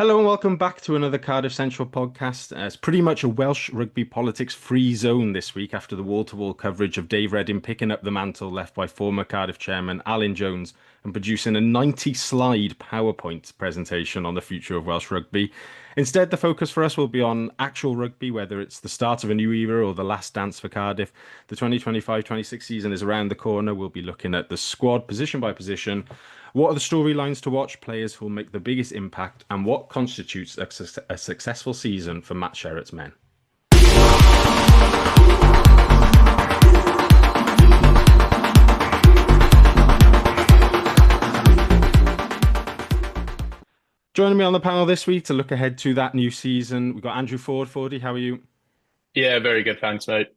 Hello and welcome back to another Cardiff Central podcast. It's pretty much a Welsh rugby politics free zone this week after the wall-to-wall coverage of Dave Redding picking up the mantle left by former Cardiff chairman Alan Jones and producing a 90-slide PowerPoint presentation on the future of Welsh rugby. Instead, the focus for us will be on actual rugby, whether it's the start of a new era or the last dance for Cardiff. The 2025-26 season is around the corner. We'll be looking at the squad position by position. What are the storylines to watch, players who will make the biggest impact, and what constitutes a successful season for Matt Sherratt's men? Joining me on the panel this week to look ahead to that new season, we've got Andrew Ford. Fordy, how are you? Yeah, very good. Thanks, mate.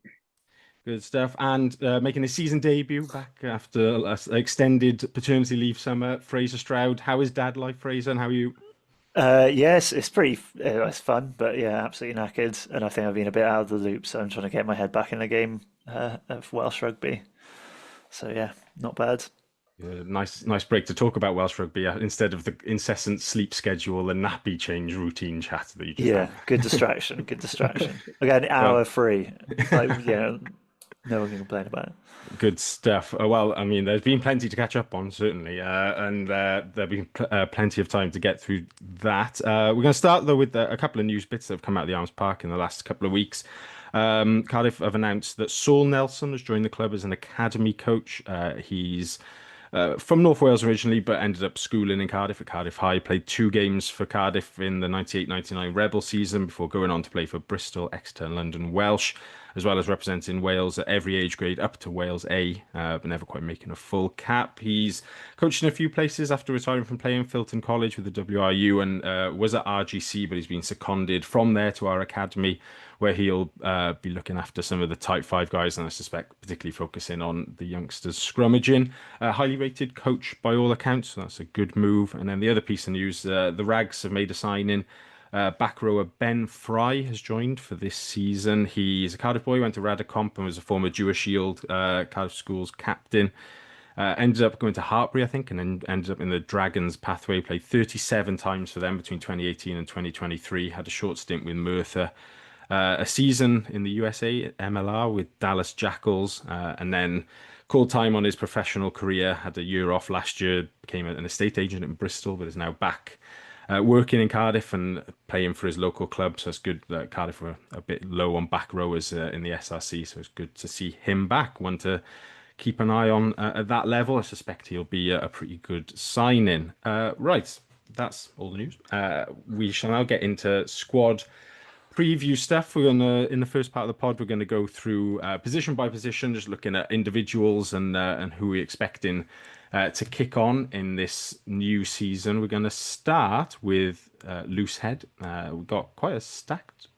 Good stuff. And making his season debut back after an extended paternity leave summer, Fraser Stroud. How is dad life, Fraser, and how are you? Yes, it's pretty, it's fun, but yeah, absolutely knackered. And I think I've been a bit out of the loop, so I'm trying to get my head back in the game of Welsh rugby. So yeah, not bad. Nice break to talk about Welsh rugby instead of the incessant sleep schedule and nappy change routine chat that you just Yeah, have. good distraction, good distraction. I got an Well, hour free. Like, yeah, no one can complain about it. good stuff. Well, I mean, there's been plenty to catch up on, certainly, and there'll be plenty of time to get through that. We're going to start, though, with a couple of news bits that have come out of the Arms Park in the last couple of weeks. Cardiff have announced that Saul Nelson has joined the club as an academy coach. He's from North Wales originally, but ended up schooling in Cardiff at Cardiff High. Played 2 games for Cardiff in the 98-99 Rebel season before going on to play for Bristol, Exeter, and London Welsh, as well as representing Wales at every age grade up to Wales A, but never quite making a full cap. He's coached in a few places after retiring from playing Filton College with the WRU and was at RGC, but he's been seconded from there to our academy, where he'll be looking after some of the Type 5 guys, and I suspect particularly focusing on the youngsters scrummaging. Highly rated coach by all accounts, so that's a good move. And then the other piece of news, the Rags have made a signing. Back rower Ben Fry has joined for this season. He's a Cardiff boy, went to Radicomp and was a former Jewish Shield Cardiff Schools captain. Ended up going to Hartpury, I think, and then ended up in the Dragons pathway. Played 37 times for them between 2018 and 2023. Had a short stint with Merthyr. A season in the USA MLR with Dallas Jackals, and then called time on his professional career. Had a year off last year, became an estate agent in Bristol, but is now back working in Cardiff and playing for his local club. So it's good that Cardiff were a bit low on back rowers in the SRC. So it's good to see him back. One to keep an eye on at that level. I suspect he'll be a pretty good signing. Right, that's all the news. We shall now get into squad preview stuff. We're gonna in the first part of the pod, we're gonna go through position by position, just looking at individuals and who we're expecting to kick on in this new season. We're gonna start with loose head. We've got quite a stacked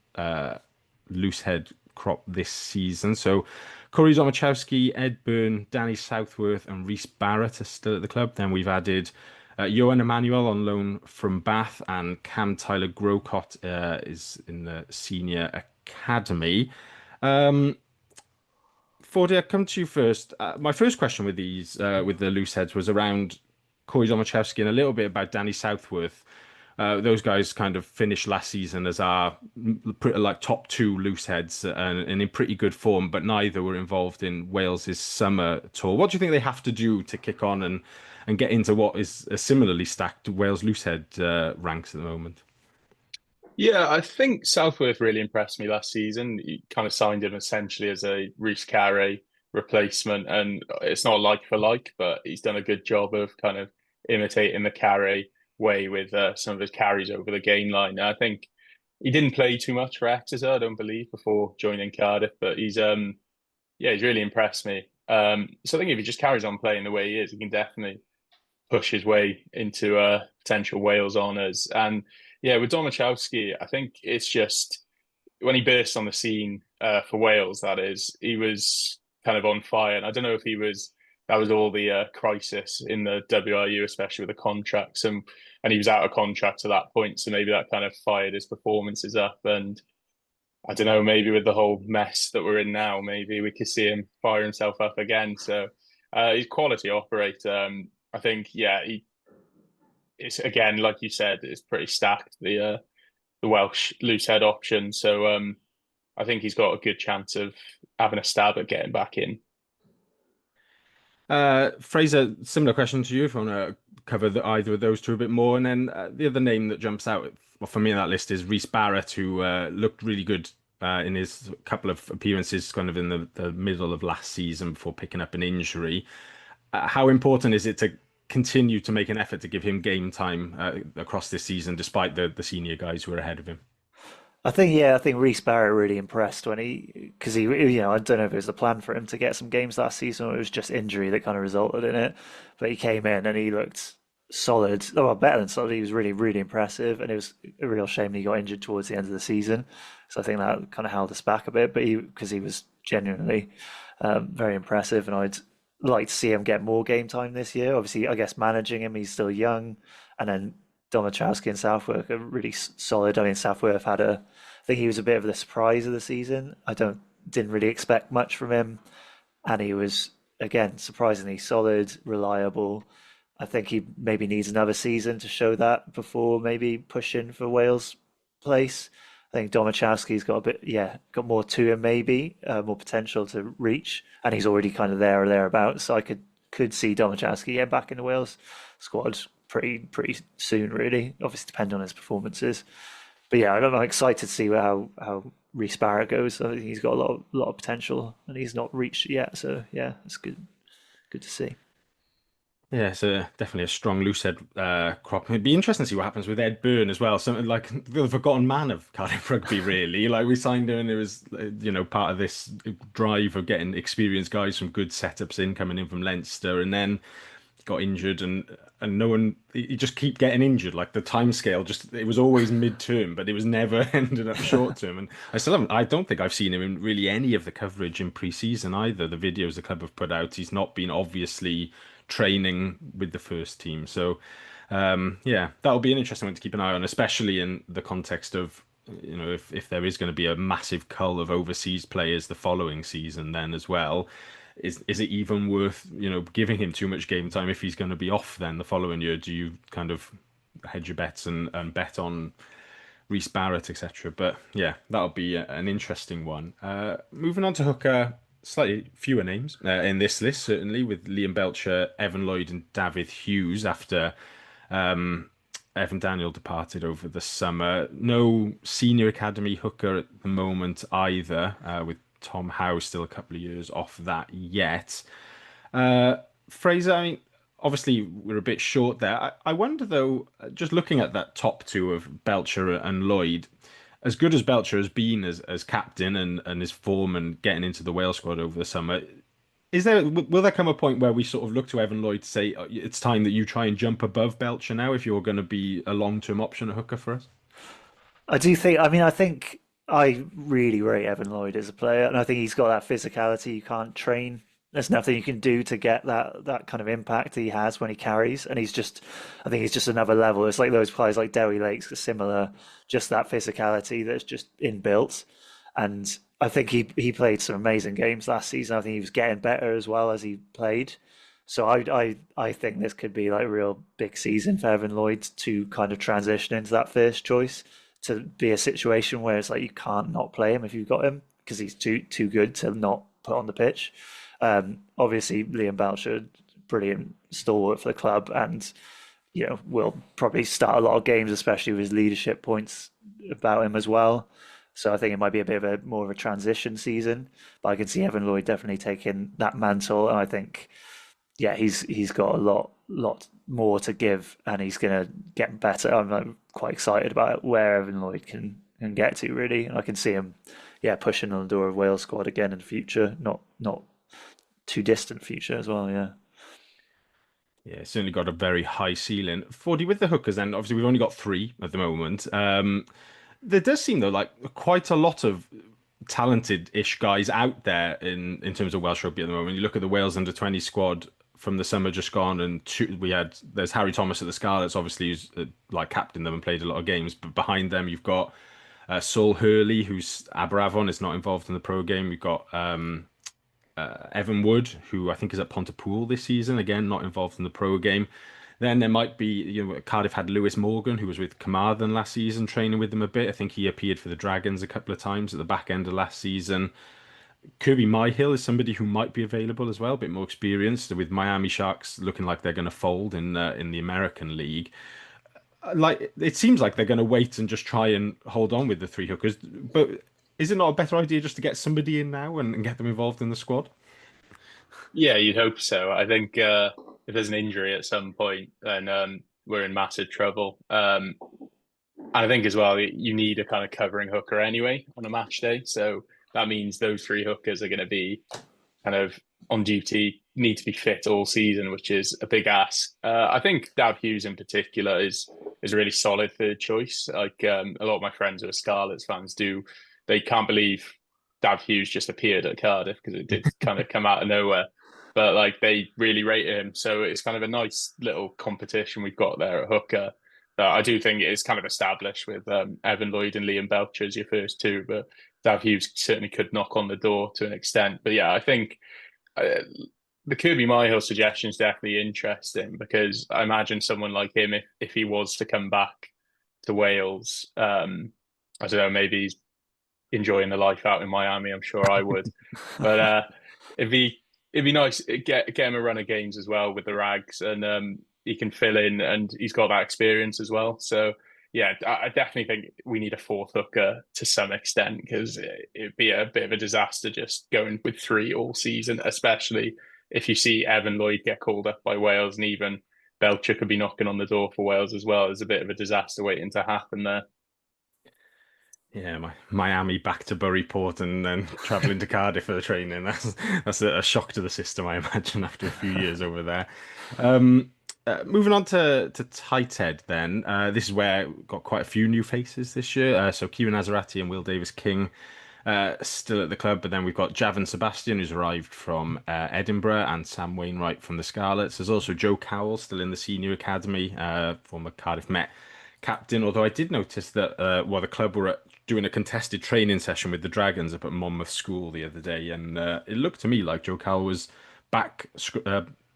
loose head crop this season. So Corey Domachowski, Ed Byrne, Danny Southworth, and Reese Barrett are still at the club. Then we've added Johan Emmanuel on loan from Bath, and Cam Tyler Grocott is in the senior academy. Fordy, I come to you first. My first question with these, with the loose heads, was around Corey Domachowski and a little bit about Danny Southworth. Those guys kind of finished last season as our like top two loose heads and in pretty good form, but neither were involved in Wales's summer tour. What do you think they have to do to kick on and get into what is a similarly stacked Wales loosehead ranks at the moment? Yeah, I think Southworth really impressed me last season. He kind of signed him essentially as a Reece Carey replacement, and it's not like for like, but he's done a good job of kind of imitating the Carey way with some of his carries over the gain line. I think he didn't play too much for Exeter, I don't believe, before joining Cardiff, but he's really impressed me. So I think if he just carries on playing the way he is, he can definitely push his way into potential Wales honours. And yeah, with Domachowski, I think it's just when he burst on the scene for Wales, that is, he was kind of on fire. And I don't know if that was all the crisis in the WRU, especially with the contracts. And he was out of contract at that point. So maybe that kind of fired his performances up. And I don't know, maybe with the whole mess that we're in now, maybe we could see him fire himself up again. So he's a quality operator. I think, yeah, it's again, like you said, it's pretty stacked, the Welsh loose head option. So I think he's got a good chance of having a stab at getting back in. Fraser, similar question to you if you want to cover either of those two a bit more. And then the other name that jumps out for me on that list is Rhys Barrett, who looked really good in his couple of appearances kind of in the middle of last season before picking up an injury. How important is it to continue to make an effort to give him game time across this season, despite the senior guys who are ahead of him? I think Rhys Barrett really impressed when because I don't know if it was the plan for him to get some games last season or it was just injury that kind of resulted in it. But he came in and he looked solid, well, better than solid. He was really, really impressive, and it was a real shame he got injured towards the end of the season. So I think that kind of held us back a bit, but because he was genuinely very impressive, and I'd like to see him get more game time this year. Obviously, I guess managing him, he's still young, and then Domachowski and Southworth are really solid. I mean, Southworth I think he was a bit of the surprise of the season. Didn't really expect much from him, and he was again surprisingly solid, reliable. I think he maybe needs another season to show that before maybe pushing for Wales place. I think Domachowski's got a bit, yeah, got more to him maybe, more potential to reach, and he's already kind of there or thereabouts. So I could see Domachowski get back in the Wales squad pretty soon, really. Obviously, depending on his performances. But yeah, I'm excited to see how Rhys Barrett goes. I think he's got a lot of potential, and he's not reached it yet. So yeah, it's good to see. Yeah, it's definitely a strong loosehead crop. It'd be interesting to see what happens with Ed Byrne as well. Something like the forgotten man of Cardiff Rugby, really. Like we signed him, and it was part of this drive of getting experienced guys from good setups coming in from Leinster, and then got injured, and no one he just keep getting injured. Like the time scale, just it was always mid-term, but it was never ended up short term. And I don't think I've seen him in really any of the coverage in pre-season either. The videos the club have put out, he's not been obviously training with the first team. So yeah, that'll be an interesting one to keep an eye on, especially in the context of if there is going to be a massive cull of overseas players the following season then as well. Is it even worth giving him too much game time if he's going to be off then the following year? Do you kind of hedge your bets and bet on Rhys Barrett, etc.? But yeah, that'll be an interesting one. Moving on to hooker, slightly fewer names in this list, certainly, with Liam Belcher, Evan Lloyd, and David Hughes after Evan Daniel departed over the summer. No senior academy hooker at the moment either, with Tom Howe still a couple of years off that yet. Fraser, I mean, obviously we're a bit short there. I wonder though, just looking at that top two of Belcher and Lloyd, as good as Belcher has been as captain and his form and getting into the Wales squad over the summer, will there come a point where we sort of look to Evan Lloyd to say it's time that you try and jump above Belcher now if you're going to be a long-term option at hooker for us? I do think. I mean, I think I really rate Evan Lloyd as a player, and I think he's got that physicality you can't train. There's nothing you can do to get that kind of impact he has when he carries, and I think he's just another level. It's like those players like Derry Lakes are similar, just that physicality that's just inbuilt. And I think he played some amazing games last season. I think he was getting better as well as he played. So I think this could be like a real big season for Evan Lloyd to kind of transition into that first choice, to be a situation where it's like you can't not play him if you've got him because he's too good to not put on the pitch. Obviously, Liam Belcher, brilliant stalwart for the club, and will probably start a lot of games, especially with his leadership points about him as well. So I think it might be a bit of more of a transition season, but I can see Evan Lloyd definitely taking that mantle, and I think he's got a lot more to give, and he's going to get better. I'm quite excited about where Evan Lloyd can get to really, and I can see him pushing on the door of Wales squad again in the future, not too distant future as well. Yeah, certainly got a very high ceiling. 40 with the hookers, then obviously we've only got three at the moment. There does seem though like quite a lot of talented-ish guys out there in terms of Welsh rugby at the moment. You look at the Wales under-20 squad from the summer just gone, and there's Harry Thomas at the Scarlets, obviously, who's like captained them and played a lot of games. But behind them, you've got Saul Hurley, who's Aberavon, is not involved in the pro game. You've got Evan Wood, who I think is at Pontypool this season, again not involved in the pro game. Then there might be, Cardiff had Lewis Morgan, who was with Carmarthen last season, training with them a bit. I think he appeared for the Dragons a couple of times at the back end of last season. Kirby Myhill is somebody who might be available as well, a bit more experienced, with Miami Sharks looking like they're going to fold in the American League. Like it seems like they're going to wait and just try and hold on with the three hookers. But is it not a better idea just to get somebody in now and get them involved in the squad? Yeah, you'd hope so. I think if there's an injury at some point, then we're in massive trouble. And I think as well, you need a kind of covering hooker anyway on a match day. So that means those three hookers are going to be kind of on duty, need to be fit all season, which is a big ask. I think Dav Hughes in particular is a really solid third choice. Like a lot of my friends who are Scarlets fans they can't believe Dav Hughes just appeared at Cardiff because it did kind of come out of nowhere. But like they really rate him, so it's kind of a nice little competition we've got there at hooker. I do think it is kind of established with Evan Lloyd and Liam Belcher as your first two, but Dav Hughes certainly could knock on the door to an extent. But yeah, I think the Kirby Myhill suggestion is definitely interesting because I imagine someone like him, if he was to come back to Wales, I don't know, maybe he's enjoying the life out in Miami. I'm sure I would, but it'd be nice to get him a run of games as well with the Rags, and he can fill in, and he's got that experience as well. So yeah, I definitely think we need a fourth hooker to some extent because it'd be a bit of a disaster just going with three all season, especially if you see Evan Lloyd get called up by Wales, and even Belcher could be knocking on the door for Wales as well. There's a bit of a disaster waiting to happen there. Yeah, Miami back to Buryport and then traveling to Cardiff for the training. That's a shock to the system, I imagine, after a few years over there. Moving on to tight head then. This is where we've got quite a few new faces this year. So Kieran Azarati and Will Davis-King still at the club, but then we've got Javan Sebastian, who's arrived from Edinburgh, and Sam Wainwright from the Scarlets. There's also Joe Cowell still in the senior academy, former Cardiff Met captain. Although I did notice that while the club were doing a contested training session with the Dragons up at Monmouth School the other day, and it looked to me like Joe Cowell was back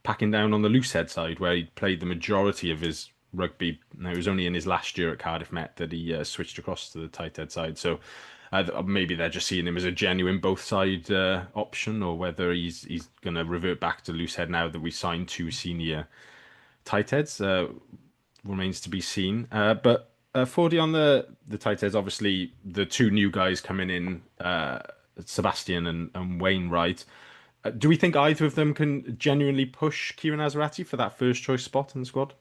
packing down on the loosehead side, where he played the majority of his rugby. Now, it was only in his last year at Cardiff Met that he switched across to the tight head side. So maybe they're just seeing him as a genuine both side option, or whether he's going to revert back to loosehead now that we signed two senior tight heads. Remains to be seen. But 40 on the tight heads, obviously the two new guys coming in, Sebastian and Wainwright. Do we think either of them can genuinely push Kieran Azarati for that first choice spot in the squad?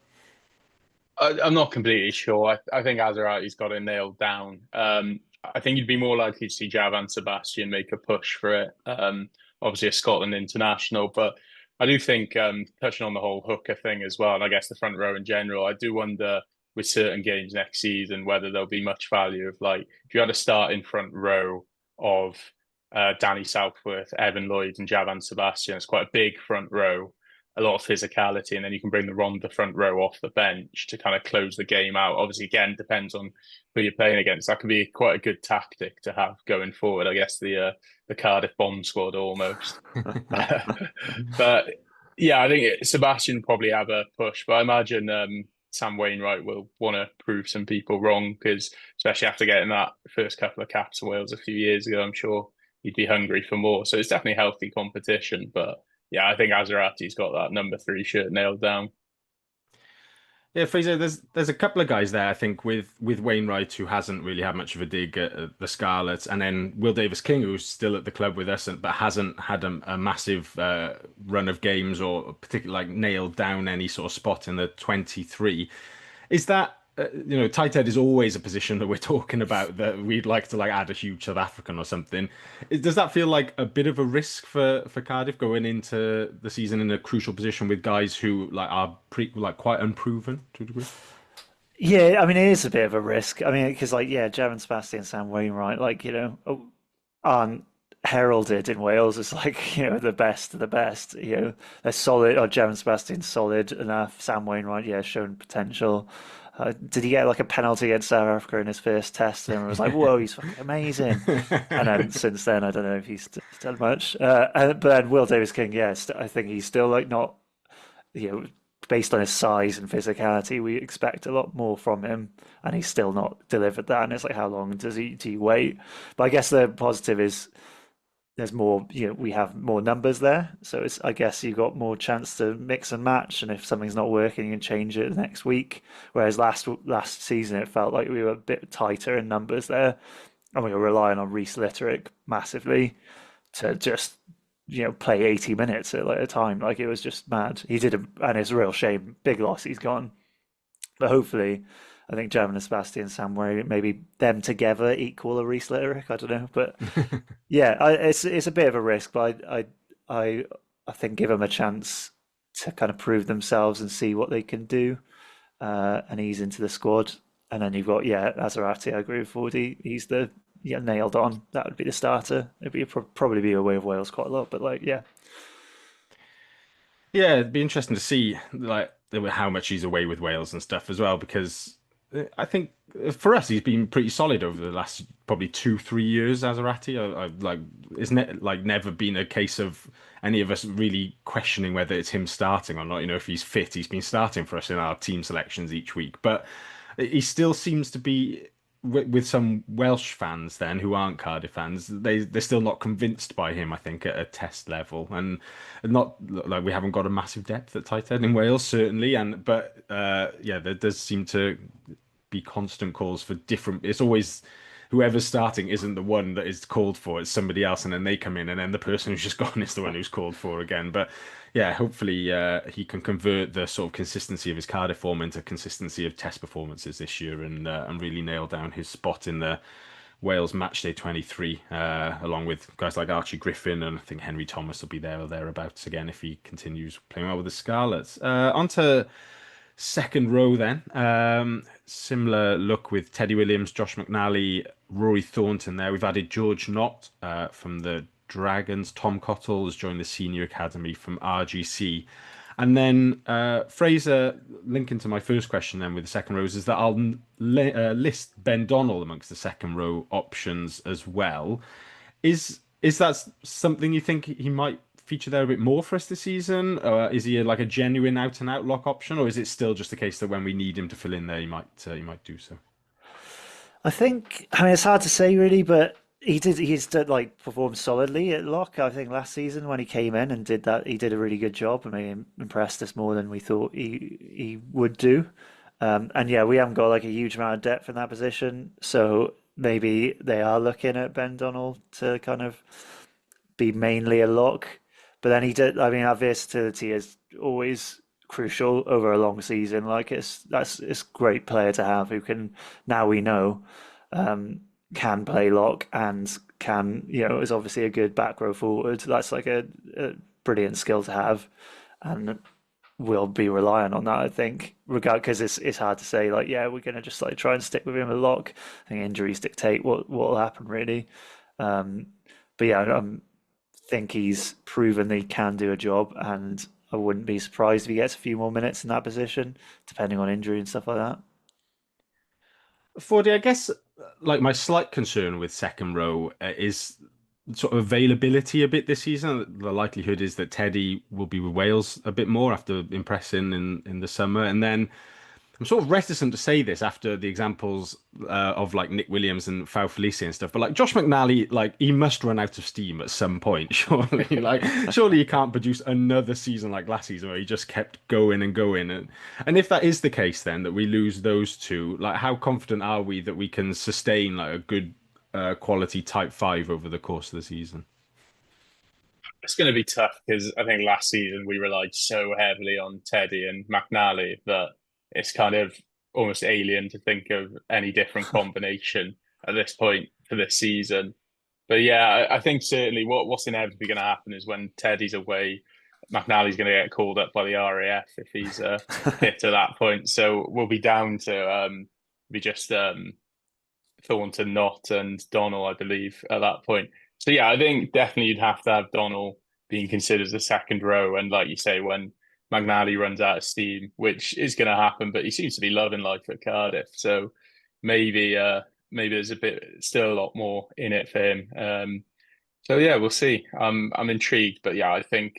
I'm not completely sure. I think Azarati's got it nailed down. I think you'd be more likely to see Javan Sebastian make a push for it. Obviously a Scotland international, but I do think touching on the whole hooker thing as well, and I guess the front row in general, I do wonder with certain games next season whether there'll be much value of, like, if you had a starting front row of Danny Southworth, Evan Lloyd, and Javan Sebastian, it's quite a big front row, a lot of physicality, and then you can bring the front row off the bench to kind of close the game out. Obviously, again, depends on who you're playing against. That could be quite a good tactic to have going forward. I guess the Cardiff bomb squad almost. But yeah, I think Sebastian probably have a push, but I imagine Sam Wainwright will want to prove some people wrong, because especially after getting that first couple of caps for Wales a few years ago, I'm sure he'd be hungry for more. So it's definitely healthy competition, but yeah, I think Azarati's got that number 3 shirt nailed down. Yeah, Fraser, there's a couple of guys there, I think, with Wainwright, who hasn't really had much of a dig at the Scarlets, and then Will Davis-King, who's still at the club with us, but hasn't had a massive run of games, or particularly like nailed down any sort of spot in the 23. Is that tight head is always a position that we're talking about that we'd like to like add a huge South African or something. Does that feel like a bit of a risk for Cardiff going into the season in a crucial position with guys who are quite unproven to a degree? Yeah, I mean, it is a bit of a risk. I mean, because Javan Sebastian, Sam Wainwright, aren't heralded in Wales as the best of the best. They're solid. Or Javan Sebastian's solid enough. Sam Wainwright, shown potential. Did he get like a penalty against South Africa in his first test? And everyone was like, "Whoa, he's fucking amazing!" And then since then, I don't know if he's done much. But then Will Davis-King, yes, I think he's still not, based on his size and physicality, we expect a lot more from him, and he's still not delivered that. And it's like, how long do you wait? But I guess the positive is there's more, we have more numbers there. So it's, I guess you got more chance to mix and match. And if something's not working, you can change it the next week. Whereas last season, it felt like we were a bit tighter in numbers there. And we were relying on Reece Litterick massively to just, play 80 minutes at like a time. Like it was just mad. And it's a real shame. Big loss, he's gone. But hopefully, I think German and Sebastian Samway, maybe them together equal a Reece Litterick. I don't know, but yeah, it's a bit of a risk, but I think give them a chance to kind of prove themselves and see what they can do, and ease into the squad. And then you've got Azarate. I agree with Fordy. He's the nailed on. That would be the starter. Probably be away with Wales quite a lot, but Yeah, it'd be interesting to see like how much he's away with Wales and stuff as well, because I think for us he's been pretty solid over the last probably 2-3 years. Azarati, I like it's never been a case of any of us really questioning whether it's him starting or not. If he's fit, he's been starting for us in our team selections each week, but he still seems to be with some Welsh fans then who aren't Cardiff fans, they're still not convinced by him, I think, at a test level. And not like we haven't got a massive depth at tight end in Wales, certainly. But there does seem to be constant calls for different. It's always whoever's starting isn't the one that is called for, it's somebody else, and then they come in, and then the person who's just gone is the one who's called for again. But yeah, hopefully he can convert the sort of consistency of his Cardiff form into consistency of test performances this year, and really nail down his spot in the Wales Matchday 23, along with guys like Archie Griffin, and I think Henry Thomas will be there or thereabouts again if he continues playing well with the Scarlets. On to second row then. Similar look with Teddy Williams, Josh McNally, Rory Thornton there. We've added George Knott from the Dragons. Tom Cottle has joined the Senior Academy from RGC. And then Fraser, linking to my first question then with the second rows, is that I'll list Ben Donnell amongst the second row options as well. Is that something you think he might feature there a bit more for us this season? Or is he like a genuine out and out lock option, or is it still just a case that when we need him to fill in there, he might do so? I think, I mean, it's hard to say really, but he's like performed solidly at lock. I think last season when he came in and did that, he did a really good job. I mean, impressed us more than we thought he would do. And yeah, we haven't got like a huge amount of depth in that position, so maybe they are looking at Ben Donnell to kind of be mainly a lock. But then he did. I mean, our versatility is always crucial over a long season. Like it's a great player to have who can, now we know, can play lock and can, is obviously a good back row forward. That's like a brilliant skill to have, and we'll be relying on that, I think, because it's hard to say like, yeah, we're gonna just like try and stick with him a lock. I think injuries dictate what will happen really. But yeah, I think he's proven that he can do a job, and I wouldn't be surprised if he gets a few more minutes in that position, depending on injury and stuff like that. Fordy, I guess like my slight concern with second row is sort of availability a bit this season. The likelihood is that Teddy will be with Wales a bit more after impressing in the summer, and then I'm sort of reticent to say this after the examples of like Nick Williams and Fau Felice and stuff, but like Josh McNally, like he must run out of steam at some point, surely. Like surely he can't produce another season like last season where he just kept going and going. And if that is the case, then that we lose those two, like how confident are we that we can sustain like a good quality type five over the course of the season? It's going to be tough because I think last season we relied so heavily on Teddy and McNally that it's kind of almost alien to think of any different combination at this point for this season. But yeah, I think certainly what's inevitably going to happen is when Teddy's away, McNally's going to get called up by the RAF if he's fit at that point. So we'll be down to be just Thornton, Knott, and Donnell, I believe, at that point. So yeah, I think definitely you'd have to have Donnell being considered the second row, and like you say, when McNally runs out of steam, which is going to happen, but he seems to be loving life at Cardiff, so maybe there's a bit still a lot more in it for him. So yeah, we'll see. I'm intrigued, but yeah, I think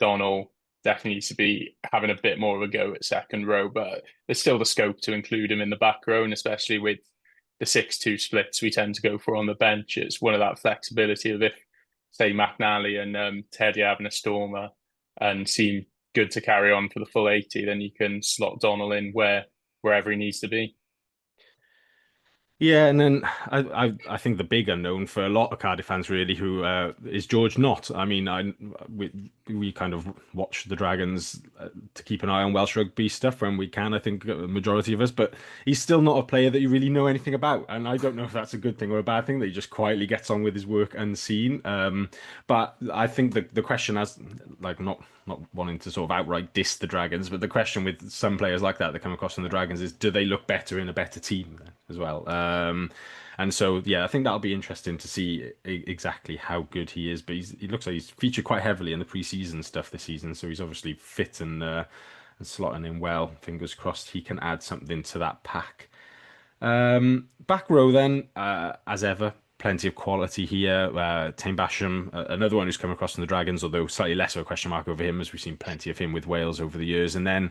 Donnell definitely needs to be having a bit more of a go at second row, but there's still the scope to include him in the back row, and especially with the 6-2 splits we tend to go for on the bench. It's one of that flexibility of if, say, McNally and Teddy having a stormer and seem good to carry on for the full 80, then you can slot Donnell in wherever he needs to be. Yeah, and then I think the big unknown for a lot of Cardiff fans really who is George Knott. I mean, we kind of watch the Dragons to keep an eye on Welsh rugby stuff when we can. I think the majority of us, but he's still not a player that you really know anything about, and I don't know if that's a good thing or a bad thing that he just quietly gets on with his work unseen. But I think the question has like not wanting to sort of outright diss the Dragons, but the question with some players like that come across from the Dragons is, do they look better in a better team then, as well? And so, yeah, I think that'll be interesting to see exactly how good he is. But he looks like he's featured quite heavily in the preseason stuff this season, so he's obviously fit and slotting in well. Fingers crossed he can add something to that pack. Back row then, as ever, plenty of quality here. Tame Basham, another one who's come across from the Dragons, although slightly less of a question mark over him, as we've seen plenty of him with Wales over the years. And then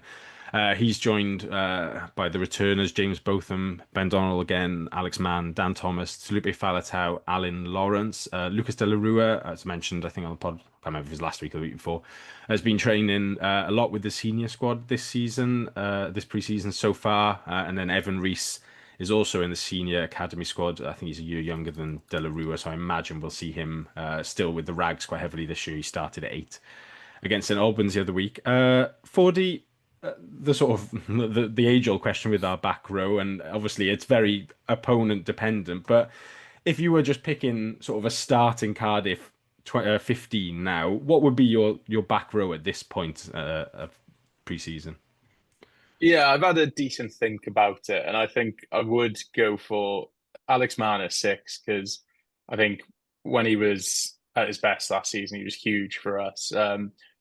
he's joined by the returners, James Botham, Ben Donnell again, Alex Mann, Dan Thomas, Felipe Faletau, Alan Lawrence, Lucas De La Rua, as mentioned, I think on the pod, I can't remember if it was last week or the week before, has been training a lot with the senior squad this season, this preseason so far. And then Evan Rees is also in the senior academy squad. I think he's a year younger than De La Rua, so I imagine we'll see him still with the Rags quite heavily this year. He started at 8 against St Albans the other week. 4D, the sort of the age-old question with our back row, and obviously it's very opponent dependent, but if you were just picking sort of a starting Cardiff 15 now, what would be your back row at this point of pre-season? Yeah, I've had a decent think about it, and I think I would go for Alex Mann at 6 because I think when he was at his best last season, he was huge for us.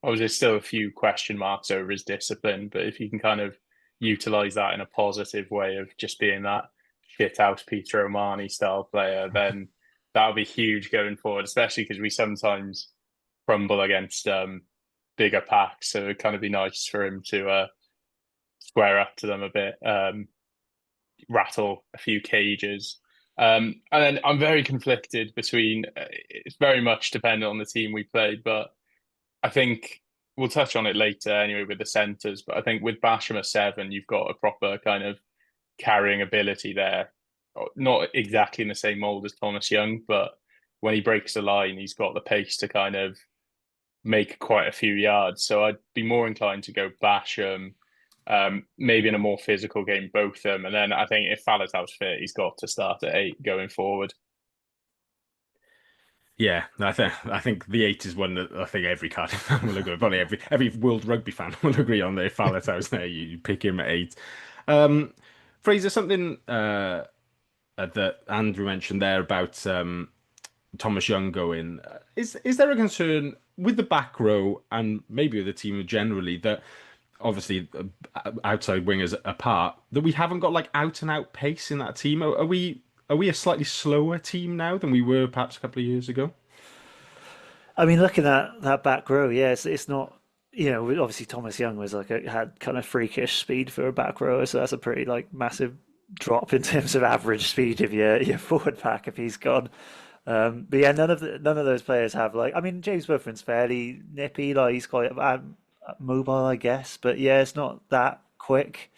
Obviously, there's still a few question marks over his discipline, but if you can kind of utilize that in a positive way of just being that shit out Peter O'Mahony style player, then that'll be huge going forward, especially because we sometimes crumble against bigger packs. So it'd kind of be nice for him to square up to them a bit, rattle a few cages. And then I'm very conflicted between, it's very much dependent on the team we play, but I think we'll touch on it later anyway with the centres. But I think with Basham at 7, you've got a proper kind of carrying ability there. Not exactly in the same mould as Thomas Young, but when he breaks the line, he's got the pace to kind of make quite a few yards. So I'd be more inclined to go Basham, maybe in a more physical game, Botham. And then I think if Faletau's fit, he's got to start at 8 going forward. Yeah, I think the 8 is one that I think every Cardiff fan will agree. Probably every World Rugby fan will agree on there. If Faletau's there, you pick him at 8. Fraser, something that Andrew mentioned there about Thomas Young going. Is there a concern with the back row and maybe with the team generally that obviously outside wingers apart that we haven't got like out and out pace in that team? Are we a slightly slower team now than we were perhaps a couple of years ago? I mean, looking at that back row, yes, it's not. Obviously Thomas Young was had kind of freakish speed for a back row, so that's a pretty like massive drop in terms of average speed of your forward pack if he's gone. But yeah, none of those players have like. I mean, James Buffon's fairly nippy, like he's quite mobile, I guess. But yeah, it's not that quick.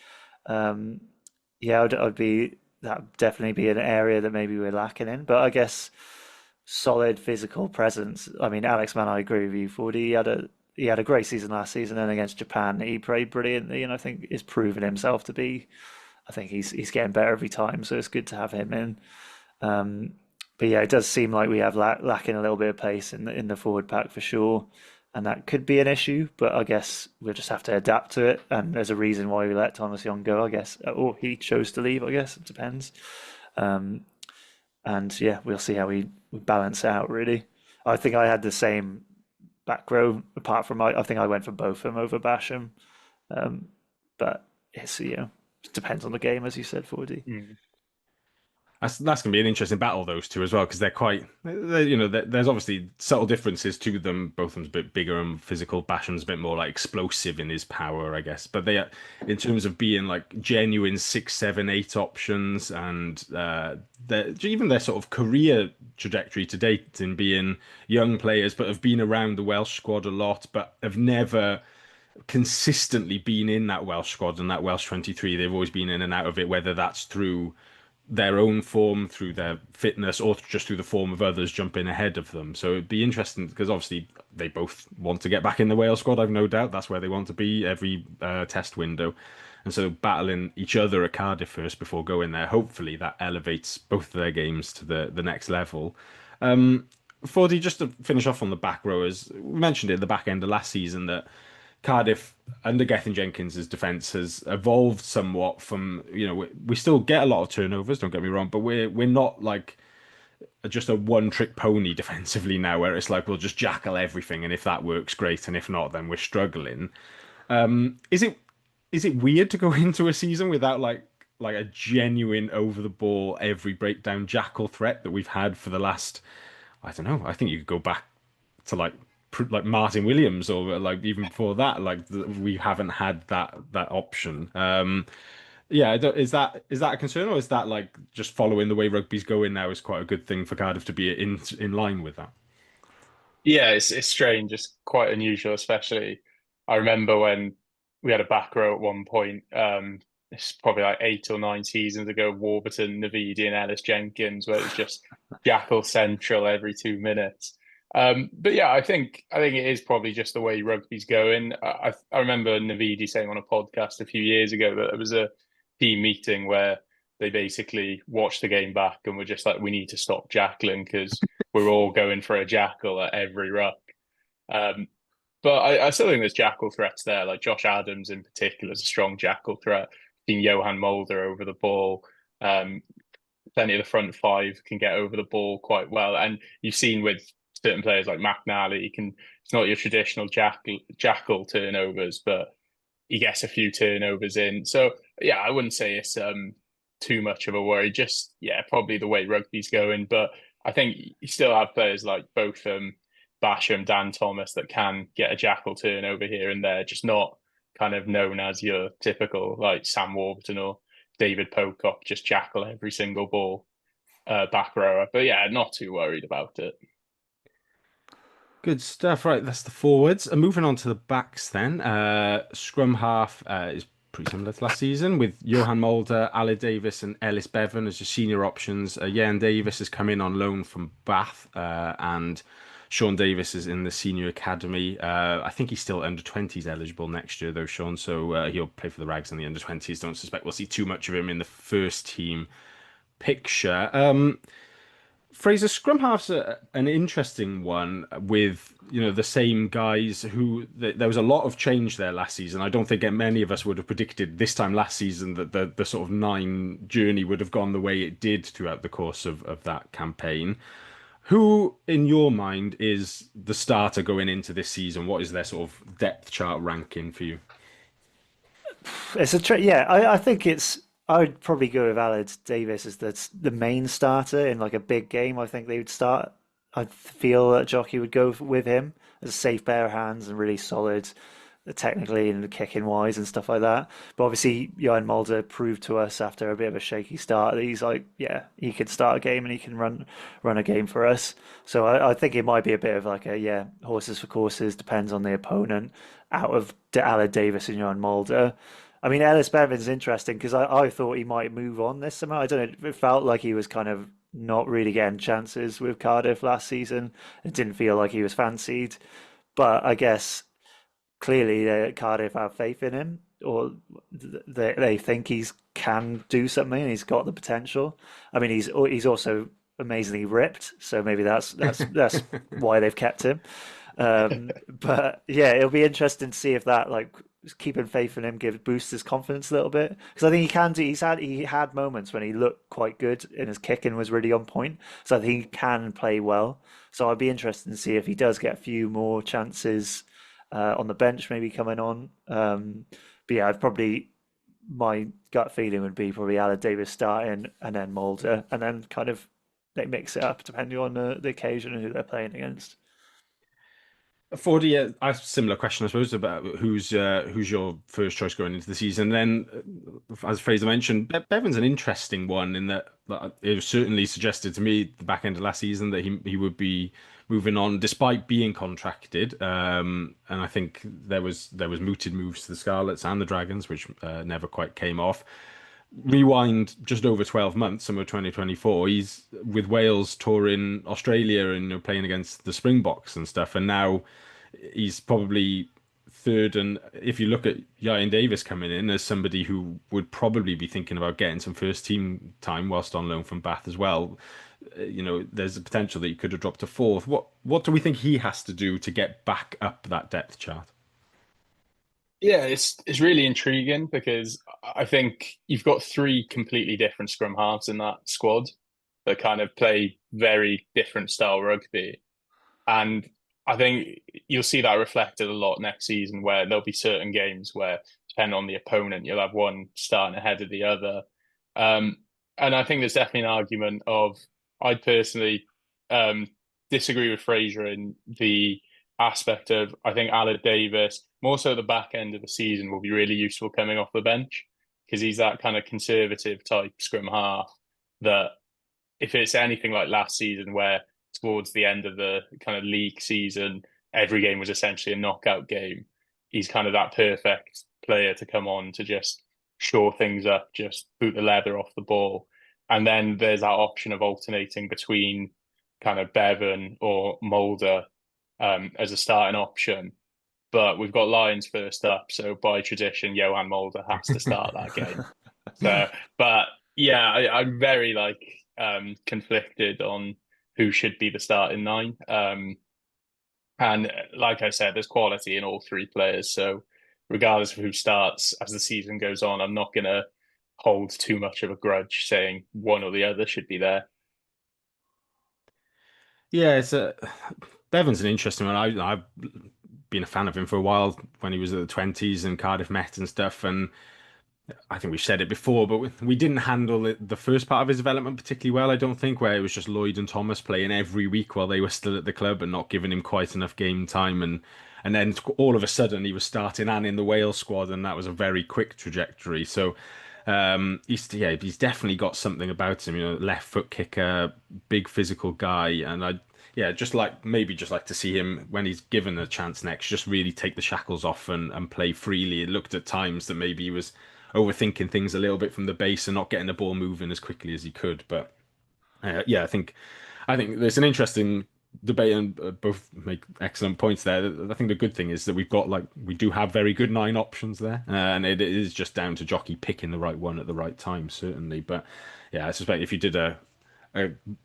Yeah, I'd be that definitely be an area that maybe we're lacking in. But I guess solid physical presence. I mean, Alex Mann, I agree with you. 40, he had a great season last season, and against Japan, he played brilliantly, and I think he's proven himself to be. I think he's getting better every time, so it's good to have him in. But yeah, it does seem like we have lacking a little bit of pace in the forward pack for sure, and that could be an issue. But I guess we'll just have to adapt to it. And there's a reason why we let Thomas Young go, I guess, or he chose to leave. I guess it depends. And yeah, we'll see how we balance it out. Really, I think I had the same back row. Apart from I think I went for Botham over Basham, but it's it depends on the game, as you said, 4D. That's going to be an interesting battle, those two as well, because there's obviously subtle differences to them. Both of them's a bit bigger and physical. Basham's a bit more like explosive in his power, I guess. But they are, in terms of being like genuine 6, 7, 8 options, and even their sort of career trajectory to date in being young players, but have been around the Welsh squad a lot, but have never consistently been in that Welsh squad and that Welsh 23. They've always been in and out of it, whether that's through their own form, through their fitness, or just through the form of others jumping ahead of them. So it'd be interesting because obviously they both want to get back in the Wales squad. I've no doubt that's where they want to be every test window. And so battling each other at Cardiff first before going there, hopefully that elevates both of their games to the next level. Fordy, just to finish off on the back rowers, we mentioned it at the back end of last season that Cardiff under Gethin Jenkins's defence has evolved somewhat from, we still get a lot of turnovers, don't get me wrong, but we're not like just a one-trick pony defensively now, where it's like we'll just jackal everything, and if that works, great, and if not, then we're struggling. Is it weird to go into a season without like a genuine over the ball every breakdown jackal threat that we've had for the last, I don't know, I think you could go back to like Martin Williams, or like even before that, we haven't had that option. Yeah, is that a concern, or is that like just following the way rugby's going now is quite a good thing for Cardiff to be in line with that? Yeah, it's strange. It's quite unusual, especially I remember when we had a back row at one point. It's probably like 8 or 9 seasons ago. Warburton, Navidi, and Ellis Jenkins, where it's just Jackal Central every 2 minutes. But yeah, I think it is probably just the way rugby's going. I remember Navidi saying on a podcast a few years ago that there was a team meeting where they basically watched the game back and were just like, we need to stop jackling because we're all going for a jackal at every ruck. Um, but I still think there's jackal threats there. Like Josh Adams in particular is a strong jackal threat. Seen Johan Mulder over the ball. Um, Plenty of the front five can get over the ball quite well. And you've seen with certain players like McNally, it's not your traditional jackal turnovers, but he gets a few turnovers in. So yeah, I wouldn't say it's too much of a worry. Just yeah, probably the way rugby's going. But I think you still have players like both Basham, Dan Thomas that can get a jackal turnover here and there, just not kind of known as your typical like Sam Warburton or David Pocock, just jackal every single ball back rower. But yeah, not too worried about it. Good stuff. Right, that's the forwards. Moving on to the backs then. Scrum half is pretty similar to last season with Johan Mulder, Ali Davis, and Ellis Bevan as your senior options. Jan Davis has come in on loan from Bath, and Sean Davis is in the senior academy. I think he's still under 20s eligible next year, though, Sean. So he'll play for the Rags in the under 20s. Don't suspect we'll see too much of him in the first team picture. Fraser, scrum half's an interesting one with the same guys who there was a lot of change there last season. I don't think many of us would have predicted this time last season that the sort of 9 journey would have gone the way it did throughout the course of that campaign. Who, in your mind, is the starter going into this season? What is their sort of depth chart ranking for you? It's yeah. I think I would probably go with Aled Davis as the main starter in like a big game. I think they would start. I feel that Jockey would go with him as a safe pair of hands and really solid technically and kicking wise and stuff like that. But obviously, Johan Mulder proved to us after a bit of a shaky start that he's like, yeah, he can start a game and he can run a game for us. So I think it might be a bit of like horses for courses, depends on the opponent. Out of Aled Davis and Johan Mulder. I mean, Ellis Bevan's interesting because I thought he might move on this summer. I don't know. It felt like he was kind of not really getting chances with Cardiff last season. It didn't feel like he was fancied. But I guess clearly Cardiff have faith in him, or they think he's can do something. He's got the potential. I mean, he's also amazingly ripped, so maybe that's why they've kept him. But yeah, it'll be interesting to see if that like keeping faith in him boosts his confidence a little bit, because I think he can do. He had moments when he looked quite good and his kicking was really on point, so I think he can play well. So I'd be interested to see if he does get a few more chances on the bench, maybe coming on. But yeah, I'd probably my gut feeling would be probably Aled Davis starting and then Mulder, and then kind of they mix it up depending on the occasion and who they're playing against. 40, a similar question, I suppose, about who's your first choice going into the season. Then, as Fraser mentioned, Bevan's an interesting one in that it was certainly suggested to me at the back end of last season that he would be moving on despite being contracted. And I think there was mooted moves to the Scarlets and the Dragons, which never quite came off. Rewind just over 12 months, summer 2024, he's with Wales touring Australia and playing against the Springboks and stuff, and now he's probably third. And if you look at Ian Davis coming in as somebody who would probably be thinking about getting some first team time whilst on loan from Bath as well, there's a potential that he could have dropped to fourth. What do we think he has to do to get back up that depth chart? Yeah, it's really intriguing because I think you've got three completely different scrum halves in that squad that kind of play very different style rugby. And I think you'll see that reflected a lot next season where there'll be certain games where, depending on the opponent, you'll have one starting ahead of the other. Um, and I think there's definitely an argument of, I personally um, disagree with Fraser in the aspect of, I think Aled Davis, more so the back end of the season, will be really useful coming off the bench because he's that kind of conservative type scrum half that if it's anything like last season where towards the end of the kind of league season, every game was essentially a knockout game. He's kind of that perfect player to come on to just shore things up, just boot the leather off the ball. And then there's that option of alternating between kind of Bevan or Mulder as a starting option. But we've got Lions first up, so by tradition, Johan Mulder has to start that game. So, but yeah, I'm very conflicted on who should be the starting nine. And like I said, there's quality in all three players. So regardless of who starts as the season goes on, I'm not going to hold too much of a grudge saying one or the other should be there. Yeah, Bevan's an interesting one. I've been a fan of him for a while when he was at the 20s and Cardiff Met and stuff. And I think we've said it before, but we didn't handle the first part of his development particularly well, I don't think, where it was just Lloyd and Thomas playing every week while they were still at the club and not giving him quite enough game time. And then all of a sudden he was starting and in the Wales squad, and that was a very quick trajectory. So he's definitely got something about him, left foot kicker, big physical guy, and just like to see him when he's given a chance next, just really take the shackles off and play freely. It looked at times that maybe he was overthinking things a little bit from the base and not getting the ball moving as quickly as he could. But I think there's an interesting debate, and both make excellent points there. I think the good thing is that we do have very good nine options there, and it is just down to jockey picking the right one at the right time, certainly. But yeah, I suspect if you did a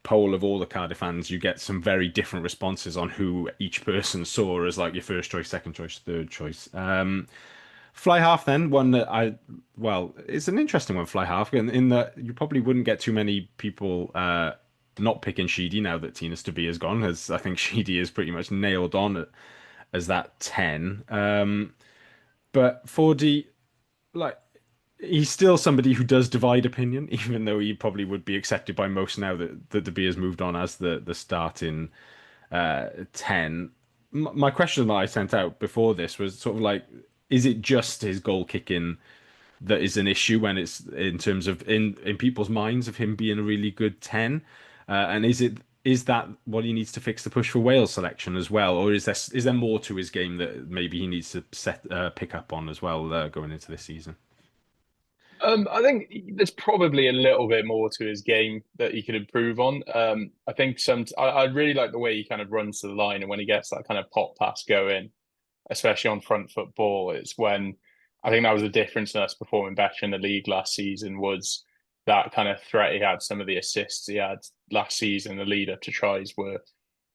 poll of all the Cardiff fans, you get some very different responses on who each person saw as like your first choice, second choice, third choice. Fly half, then, one that it's an interesting one, fly half, in that you probably wouldn't get too many people not picking Sheedy now that Tina Stabby is gone, as I think Sheedy is pretty much nailed on as that 10. But 4D, like, he's still somebody who does divide opinion, even though he probably would be accepted by most now that the B has moved on as the starting 10. My question that I sent out before this was sort of like, is it just his goal kicking that is an issue when it's in terms of in people's minds of him being a really good 10? And is that what he needs to fix to push for Wales selection as well, or is there more to his game that maybe he needs to pick up on as well going into this season? I think there's probably a little bit more to his game that he could improve on. I think I really like the way he kind of runs to the line, and when he gets that kind of pop pass going, especially on front foot ball, it's when I think that was the difference in us performing better in the league last season was that kind of threat he had. Some of the assists he had last season, the lead up to tries were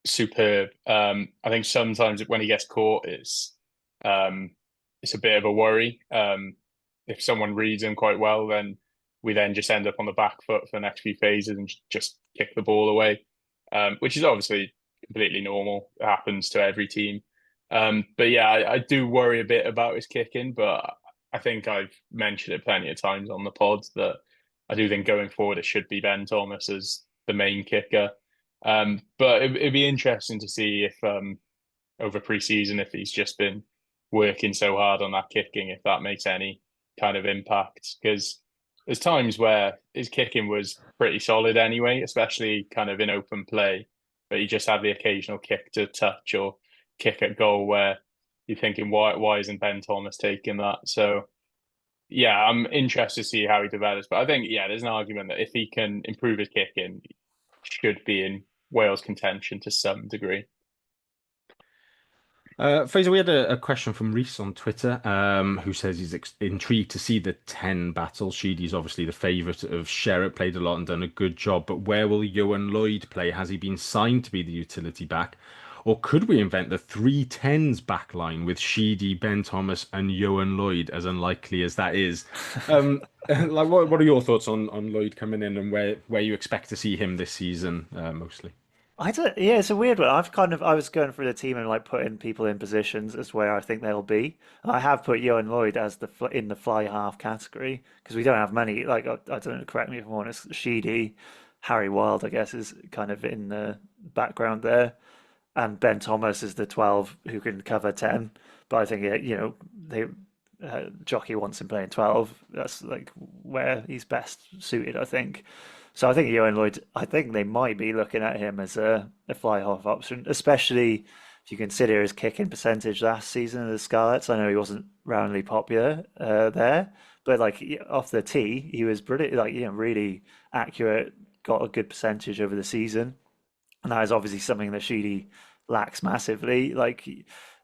superb. I think sometimes when he gets caught, it's a bit of a worry. If someone reads him quite well, then we then just end up on the back foot for the next few phases and just kick the ball away, which is obviously completely normal. It happens to every team. But yeah, I do worry a bit about his kicking, but I think I've mentioned it plenty of times on the pod that I do think going forward it should be Ben Thomas as the main kicker. But it'd be interesting to see if over pre-season if he's just been working so hard on that kicking, if that makes any kind of impact. Because there's times where his kicking was pretty solid anyway, especially kind of in open play, but he just had the occasional kick to touch or kick at goal where you're thinking, why isn't Ben Thomas taking that? So yeah, I'm interested to see how he develops. But I think, yeah, there's an argument that if he can improve his kicking, he should be in Wales contention to some degree. Fraser, we had a question from Reese on Twitter, who says he's intrigued to see the 10 battles. Sheedy's obviously the favourite of Sherritt, played a lot and done a good job, but where will Ioan Lloyd play? Has he been signed to be the utility back? Or could we invent the 3 10s back line with Sheedy, Ben Thomas, and Ioan Lloyd, as unlikely as that is? Like, what are your thoughts on Lloyd coming in and where you expect to see him this season, mostly? I don't. Yeah, it's a weird one. I was going through the team and like putting people in positions as where I think they'll be. I have put Johan Lloyd as in the fly half category because we don't have many. Like I don't know, correct me if I'm honest. Sheedy, Harry Wild, I guess, is kind of in the background there, and Ben Thomas is the 12 who can cover 10. But I think they Jockey wants him playing 12. That's like where he's best suited, I think. So I think Johan Lloyd, I think they might be looking at him as a fly half option, especially if you consider his kicking percentage last season of the Scarlets. I know he wasn't roundly popular there, but like off the tee, he was brilliant, like really accurate, got a good percentage over the season, and that is obviously something that Sheedy lacks massively. Like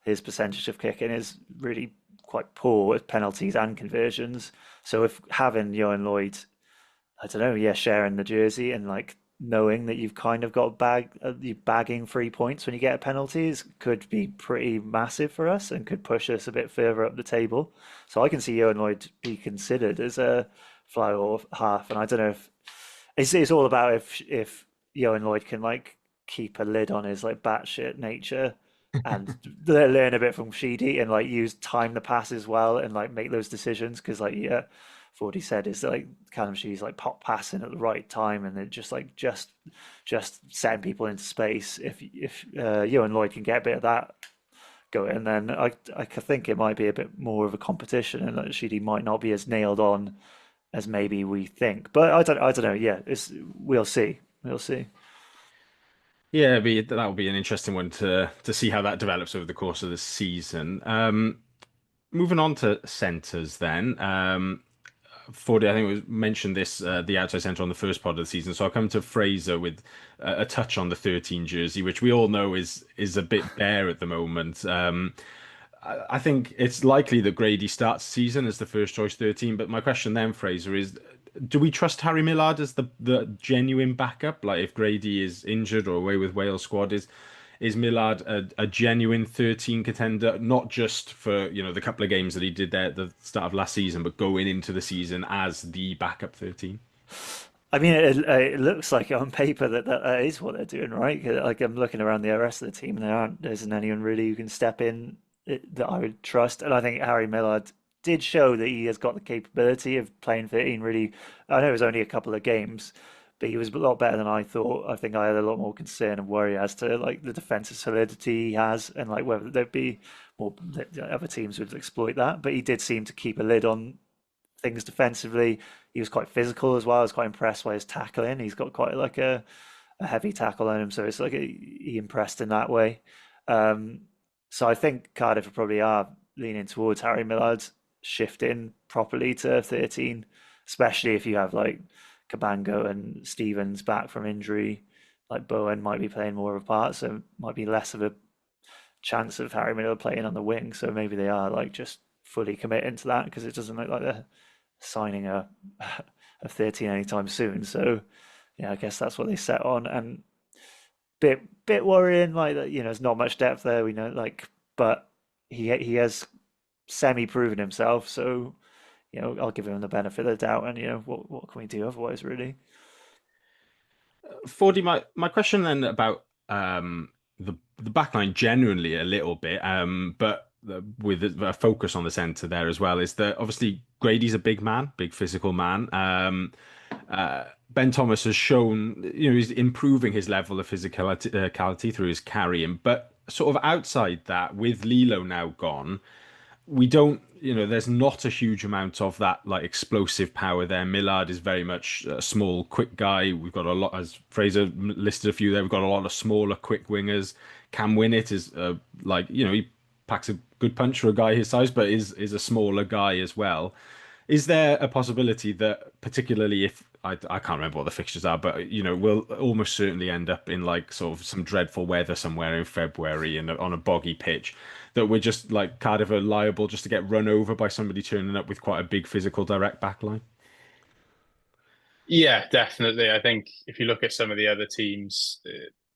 his percentage of kicking is really quite poor with penalties and conversions. So if having Johan Lloyd, I don't know, yeah, sharing the jersey and like knowing that you've kind of got you bagging 3 points when you get penalties could be pretty massive for us and could push us a bit further up the table. So I can see Johan Lloyd be considered as a fly or half, and I don't know if it's all about if Johan Lloyd can like keep a lid on his like batshit nature and learn a bit from Sheedy and like use time the pass as well and like make those decisions because like yeah, for what he said is like Callum Sheedy's like pop passing at the right time and then just setting people into space. If Johan Lloyd can get a bit of that going, then I could think it might be a bit more of a competition and that Sheedy might not be as nailed on as maybe we think. But I don't know. Yeah, we'll see. We'll see. Yeah, that will be an interesting one to see how that develops over the course of the season. Moving on to centres then. Fordy, I think was mentioned this the outside centre on the first part of the season. So I'll come to Fraser with a touch on the 13 jersey, which we all know is a bit bare at the moment. I think it's likely that Grady starts the season as the first choice 13. But my question then, Fraser, is do we trust Harry Millard as the genuine backup? Like if Grady is injured or away with Wales squad, is Millard a genuine 13 contender, not just for the couple of games that he did there at the start of last season, but going into the season as the backup 13? I mean, it looks like on paper that is what they're doing, right? Like I'm looking around the rest of the team, and there isn't anyone really who can step in that I would trust. And I think Harry Millard did show that he has got the capability of playing 13. Really, I know it was only a couple of games, but he was a lot better than I thought. I think I had a lot more concern and worry as to like the defensive solidity he has, and like whether there'd be more other teams would exploit that. But he did seem to keep a lid on things defensively. He was quite physical as well. I was quite impressed by his tackling. He's got quite like a heavy tackle on him, so it's like he impressed in that way. Um, so I think Cardiff probably are leaning towards Harry Millard shifting properly to 13, especially if you have like Cabango and Stevens back from injury. Like Bowen might be playing more of a part, so it might be less of a chance of Harry Millard playing on the wing. So maybe they are like just fully committing to that because it doesn't look like they're signing a 13 anytime soon. So yeah, I guess that's what they set on. And bit worrying, like that, there's not much depth there. We know, like, but he has semi proven himself. So I'll give him the benefit of the doubt. And what can we do otherwise, really? Fordy, my question then about the backline generally a little bit, but with a focus on the centre there as well is that obviously Grady's a big man, big physical man. Ben Thomas has shown, he's improving his level of physicality through his carrying, but sort of outside that, with Lilo now gone, we don't, there's not a huge amount of that like explosive power there. Millard is very much a small, quick guy. We've got a lot, as Fraser listed a few there, we've got a lot of smaller, quick wingers. Cam Winnett is he packs a good punch for a guy his size, but is a smaller guy as well. Is there a possibility that, particularly if I can't remember what the fixtures are, but we'll almost certainly end up in like sort of some dreadful weather somewhere in February and on a boggy pitch, that we're just like Cardiff are liable just to get run over by somebody turning up with quite a big physical direct backline? Yeah, definitely. I think if you look at some of the other teams,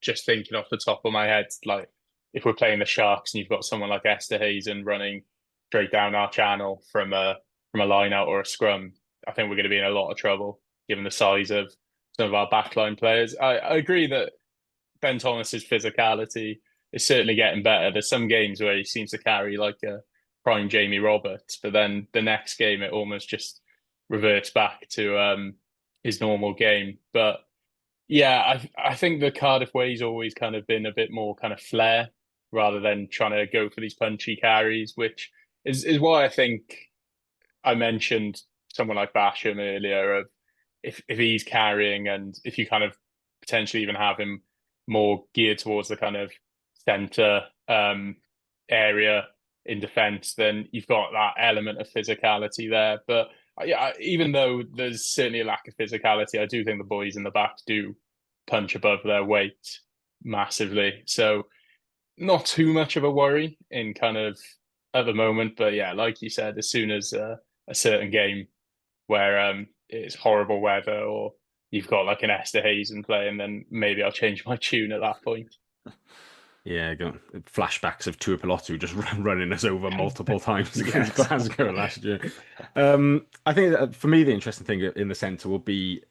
just thinking off the top of my head, like if we're playing the Sharks and you've got someone like Esther Hazen running straight down our channel from a line out or a scrum, I think we're going to be in a lot of trouble given the size of some of our backline players. I agree that Ben Thomas's physicality is certainly getting better. There's some games where he seems to carry like a prime Jamie Roberts, but then the next game it almost just reverts back to his normal game. But yeah, I think the Cardiff way's always kind of been a bit more kind of flair rather than trying to go for these punchy carries, which is why I think I mentioned someone like Basham earlier of if he's carrying and if you kind of potentially even have him more geared towards the kind of centre area in defence, then you've got that element of physicality there. But yeah, even though there's certainly a lack of physicality, I do think the boys in the back do punch above their weight massively. So not too much of a worry in kind of at the moment. But yeah, like you said, as soon as a certain game where it's horrible weather or you've got like an Esther Hazen playing, then maybe I'll change my tune at that point. Yeah, flashbacks of Tuipulotu just running us over multiple times against Glasgow last year. I think that for me, the interesting thing in the centre will be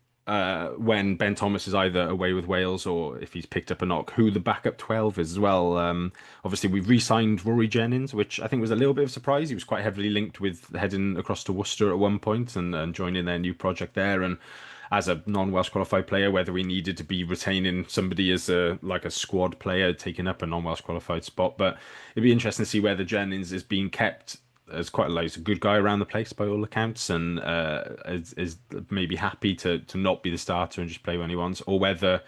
when Ben Thomas is either away with Wales or if he's picked up a knock, who the backup 12 is as well. Obviously, we've re-signed Rory Jennings, which I think was a little bit of a surprise. He was quite heavily linked with heading across to Worcester at one point and joining their new project there. And as a non-Welsh qualified player, whether we needed to be retaining somebody as a squad player taking up a non-Welsh qualified spot. But it'd be interesting to see whether Jennings is being kept as quite a good guy around the place by all accounts, and is maybe happy to not be the starter and just play when he wants, or whether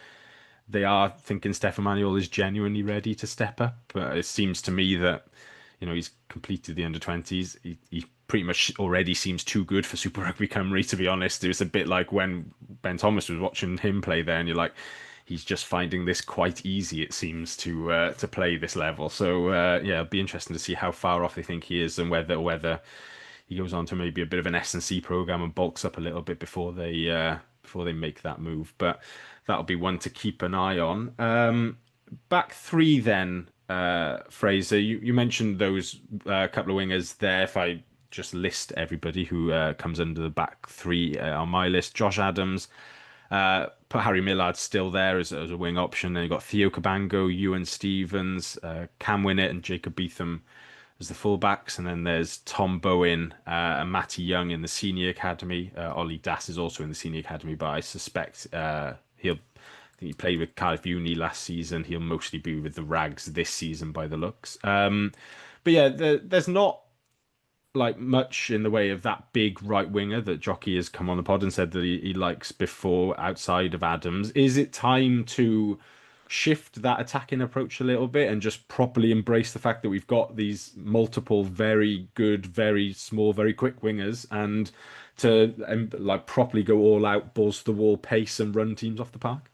they are thinking Stefan Manuel is genuinely ready to step up. But it seems to me that he's completed the under-20s. He pretty much already seems too good for Super Rugby Cymru, to be honest. It was a bit like when Ben Thomas was watching him play there, and you're like, he's just finding this quite easy, it seems, to play this level. So yeah, it'll be interesting to see how far off they think he is, and whether he goes on to maybe a bit of an S&C program and bulks up a little bit before they make that move. But that'll be one to keep an eye on. Back three then, Fraser. You mentioned those couple of wingers there. If I just list everybody who comes under the back three on my list: Josh Adams. Put Harry Millard still there as a wing option. Then you've got Theo Cabango, Ewan Stevens, Cam Winnett, and Jacob Beetham as the fullbacks. And then there's Tom Bowen and Matty Young in the senior academy. Ollie Das is also in the senior academy, but I suspect I think he played with Cardiff Uni last season. He'll mostly be with the Rags this season by the looks. But yeah, there's not like much in the way of that big right winger that Jockey has come on the pod and said that he likes before outside of Adams. Is it time to shift that attacking approach a little bit and just properly embrace the fact that we've got these multiple very good, very small, very quick wingers, and to like properly go all out, balls to the wall pace and run teams off the park?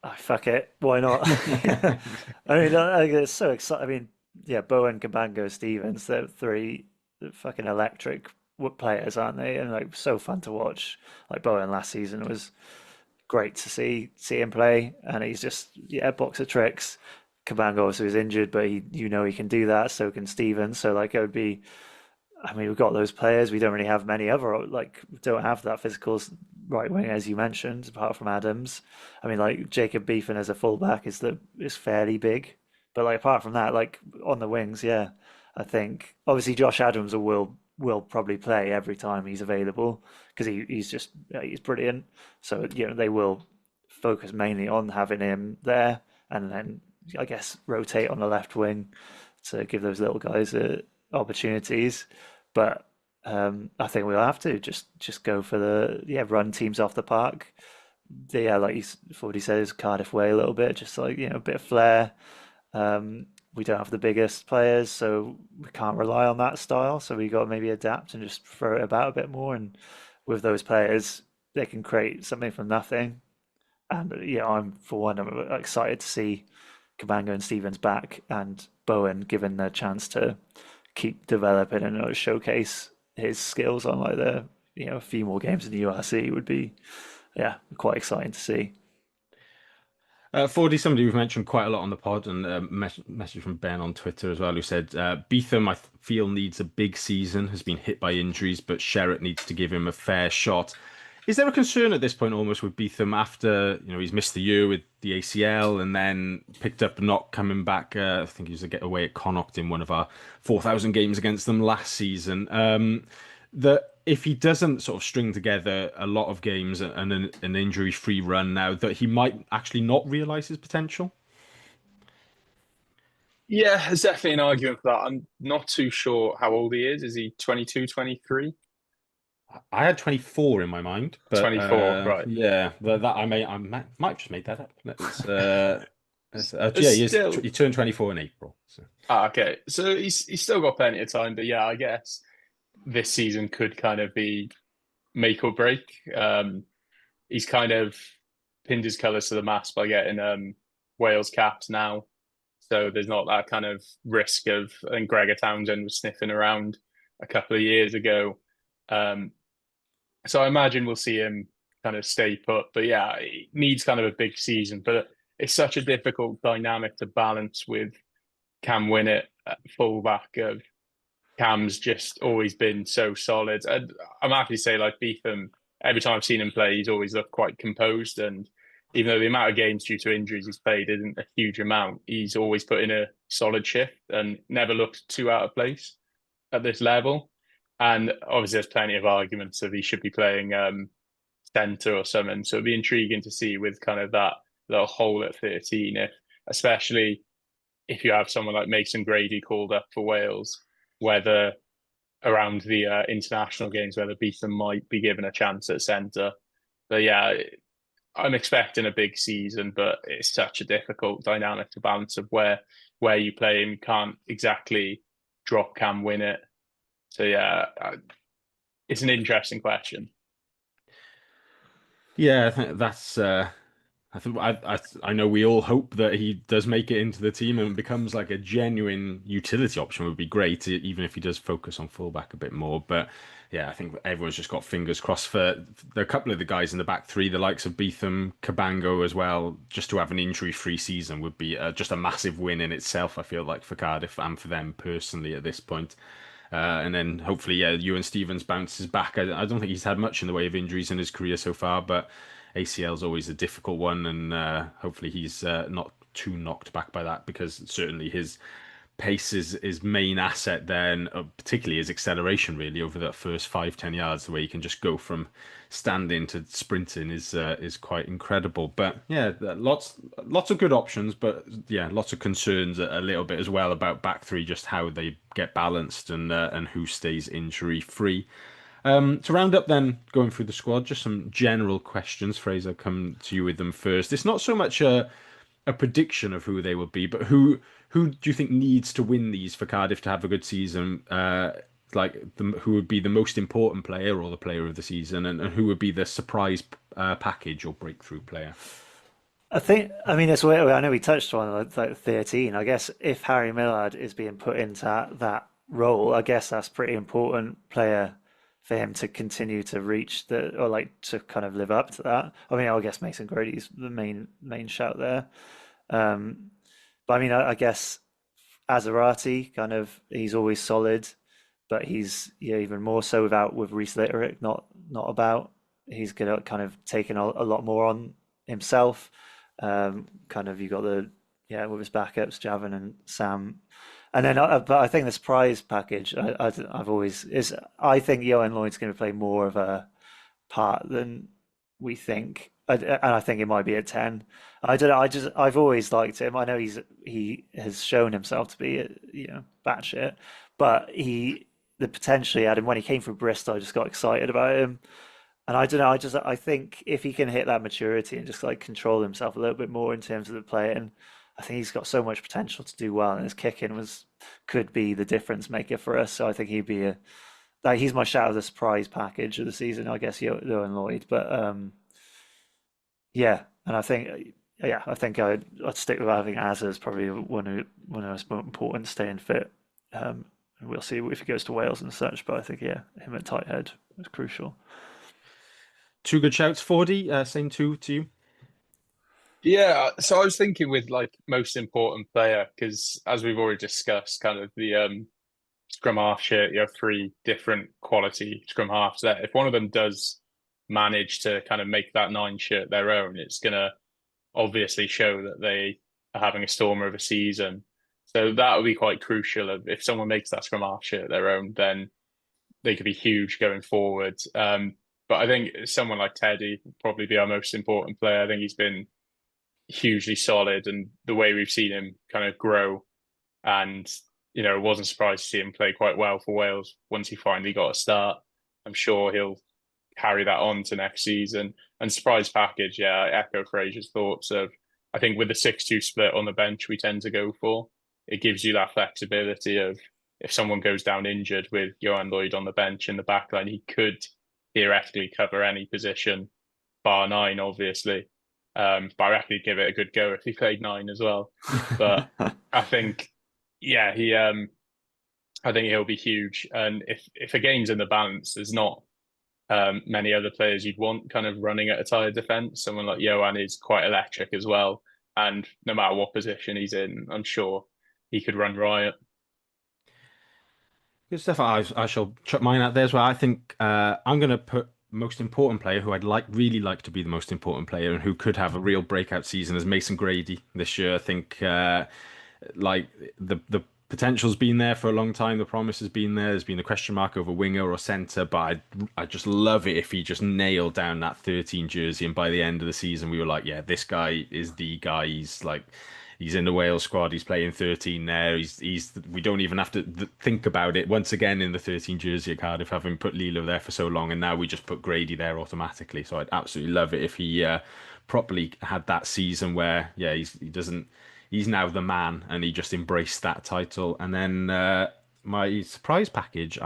Oh, fuck it. Why not? I mean, it's so exciting. I mean, yeah, Bowen, Cabango, Stevens, they're three fucking electric players, aren't they? And like so fun to watch. Like Bowen last season was great to see him play, and he's just box of tricks. Cabango also is injured, but he can do that. So can Stevens. So like it would be. I mean, we've got those players. We don't really have many other we don't have that physical right wing as you mentioned, apart from Adams. I mean, like Jacob Beefin as a fullback is fairly big, but like apart from that, like on the wings, yeah. I think obviously Josh Adams will probably play every time he's available because he's brilliant. So they will focus mainly on having him there, and then I guess rotate on the left wing to give those little guys opportunities. But I think we'll have to just go for the run teams off the park. Like you Fordy says, Cardiff way a little bit, just like a bit of flair. We don't have the biggest players, so we can't rely on that style. So we got to maybe adapt and just throw it about a bit more. And with those players, they can create something from nothing. And I'm excited to see Cabango and Stevens back, and Bowen given the chance to keep developing and showcase his skills on like a few more games in the URC would be quite exciting to see. 40, somebody we've mentioned quite a lot on the pod, and a message from Ben on Twitter as well, who said, Beetham, I feel, needs a big season, has been hit by injuries, but Sherratt needs to give him a fair shot. Is there a concern at this point almost with Beetham after, he's missed the year with the ACL and then picked up not coming back? I think he was away at Connacht in one of our 4,000 games against them last season. That if he doesn't sort of string together a lot of games and an injury-free run now, that he might actually not realise his potential? Yeah, there's definitely an argument for that. I'm not too sure how old he is. Is he 22, 23? I had 24 in my mind, but 24, right. yeah, that I might have just made that up. He turned 24 in April. So. Okay. So he's still got plenty of time, but yeah, I guess this season could kind of be make or break. He's kind of pinned his colours to the mast by getting Wales caps now. So there's not that kind of risk of, I think Gregor Townsend was sniffing around a couple of years ago. So I imagine we'll see him kind of stay put. But yeah, he needs kind of a big season. But it's such a difficult dynamic to balance with Cam Winnett at fullback. Cam's just always been so solid. And I'm happy to say, like Beetham, every time I've seen him play, he's always looked quite composed. And even though the amount of games due to injuries he's played isn't a huge amount, he's always put in a solid shift and never looked too out of place at this level. And obviously, there's plenty of arguments of he should be playing centre or something. So it'd be intriguing to see with kind of that little hole at 13, especially if you have someone like Mason Grady called up for Wales, whether around the international games, whether Beetham might be given a chance at centre. But yeah, I'm expecting a big season, but it's such a difficult dynamic to balance of where you play him. You can't exactly drop Cam Winnett. So yeah, it's an interesting question. Yeah, I think that's. I know we all hope that he does make it into the team and becomes like a genuine utility option. Would be great, even if he does focus on fullback a bit more. But yeah, I think everyone's just got fingers crossed for a couple of the guys in the back three, the likes of Beetham, Cabango as well. Just to have an injury-free season would be just a massive win in itself. I feel like for Cardiff and for them personally at this point. And then hopefully, Ewan Stevens bounces back. I don't think he's had much in the way of injuries in his career so far, but ACL is always a difficult one, and hopefully he's not too knocked back by that, because certainly his pace is his main asset there, and particularly his acceleration really over that first 5-10 yards, the way he can just go from standing to sprinting is quite incredible. But yeah, lots of good options, but yeah, lots of concerns a little bit as well about back three, just how they get balanced and who stays injury free. To round up then, going through the squad, just some general questions. Fraser, come to you with them first. It's not so much a prediction of who they will be, but who do you think needs to win these for Cardiff to have a good season? Who would be the most important player or the player of the season, and who would be the surprise package or breakthrough player? I mean, it's weird. I know we touched on like 13. I guess if Harry Millard is being put into that role, I guess that's pretty important player for him to continue to reach or like to kind of live up to that. I mean, I guess Mason Grady's the main shout there. But I mean, I guess Azarati he's always solid, but he's even more so with Reece Litterick not about. He's gonna kind of taken a lot more on himself. You got with his backups, Javin and Sam. And then, but I think the surprise package, I've always is. I think Johan Lloyd's going to play more of a part than we think, and I think it might be a 10. I don't know. I've always liked him. I know he has shown himself to be batshit, but the potential he had, and when he came from Bristol, I just got excited about him. And I don't know. I think if he can hit that maturity and just like control himself a little bit more in terms of the play, and I think he's got so much potential to do well, and his kicking could be the difference maker for us. So I think he'd be he's my shout of the surprise package of the season, I guess, Owen Lloyd. But yeah, and I think I'd stick with having Azza as probably one of the most important, staying fit. And we'll see if he goes to Wales and such. But I think him at tight head was crucial. Two good shouts. 40, same two to you. Yeah, so I was thinking with like most important player, because as we've already discussed, kind of the scrum half shit, you have three different quality scrum halves there. If one of them does manage to kind of make that 9 shirt their own, it's gonna obviously show that they are having a stormer of a season. So that would be quite crucial. If someone makes that scrum half shirt their own, then they could be huge going forward. But I think someone like Teddy would probably be our most important player. I think he's been hugely solid, and the way we've seen him kind of grow, and it wasn't surprised to see him play quite well for Wales once he finally got a start. I'm sure he'll carry that on to next season. And surprise package, yeah, I echo Frazier's thoughts of, I think with the 6-2 split on the bench we tend to go for, it gives you that flexibility of if someone goes down injured with Johan Lloyd on the bench in the back line, he could theoretically cover any position, bar 9, obviously. But I reckon he'd give it a good go if he played 9 as well. But I think, yeah, I think he'll be huge. And if a game's in the balance, there's not many other players you'd want kind of running at a tired defence. Someone like Johan is quite electric as well. And no matter what position he's in, I'm sure he could run riot. Good stuff. I shall chuck mine out there as well. I think I'm going to put most important player who I'd really like to be the most important player and who could have a real breakout season as Mason Grady this year. I think like the potential's been there for a long time. The promise has been there. There's been a question mark over winger or centre, but I just love it if he just nailed down that 13 jersey, and by the end of the season we were like, yeah, this guy is the guy. He's in the Wales squad. He's playing 13 there. We don't even have to think about it. Once again, in the 13 jersey at Cardiff, having put Lilo there for so long, and now we just put Grady there automatically. So I'd absolutely love it if he properly had that season where, yeah, he's now the man and he just embraced that title. And then my surprise package,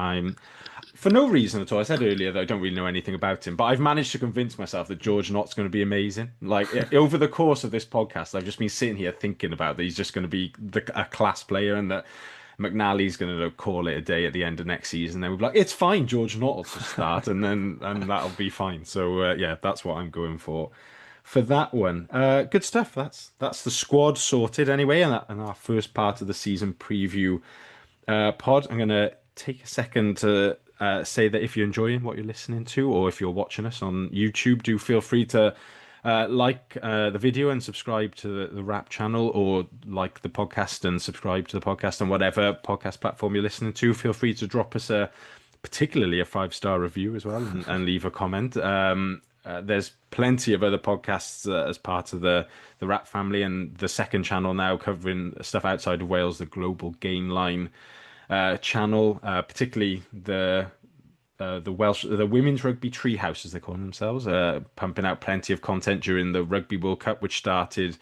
for no reason at all. I said earlier that I don't really know anything about him, but I've managed to convince myself that George Nott's going to be amazing. Like over the course of this podcast, I've just been sitting here thinking about that he's just going to be a class player, and that McNally's going to call it a day at the end of next season. Then we'll be like, it's fine, George Nott will just start, and that'll be fine. So yeah, that's what I'm going for that one. Good stuff. That's the squad sorted anyway, and our first part of the season preview pod. I'm going to take a second to say that if you're enjoying what you're listening to, or if you're watching us on YouTube, do feel free to like the video and subscribe to the Rap channel, or like the podcast and subscribe to the podcast on whatever podcast platform you're listening to. Feel free to drop us particularly a 5-star review as well, and leave a comment. There's plenty of other podcasts as part of the Rap family, and the second channel now covering stuff outside of Wales, the Global Game Line channel, particularly the Welsh, the Women's Rugby Treehouse, as they call themselves, pumping out plenty of content during the Rugby World Cup, which started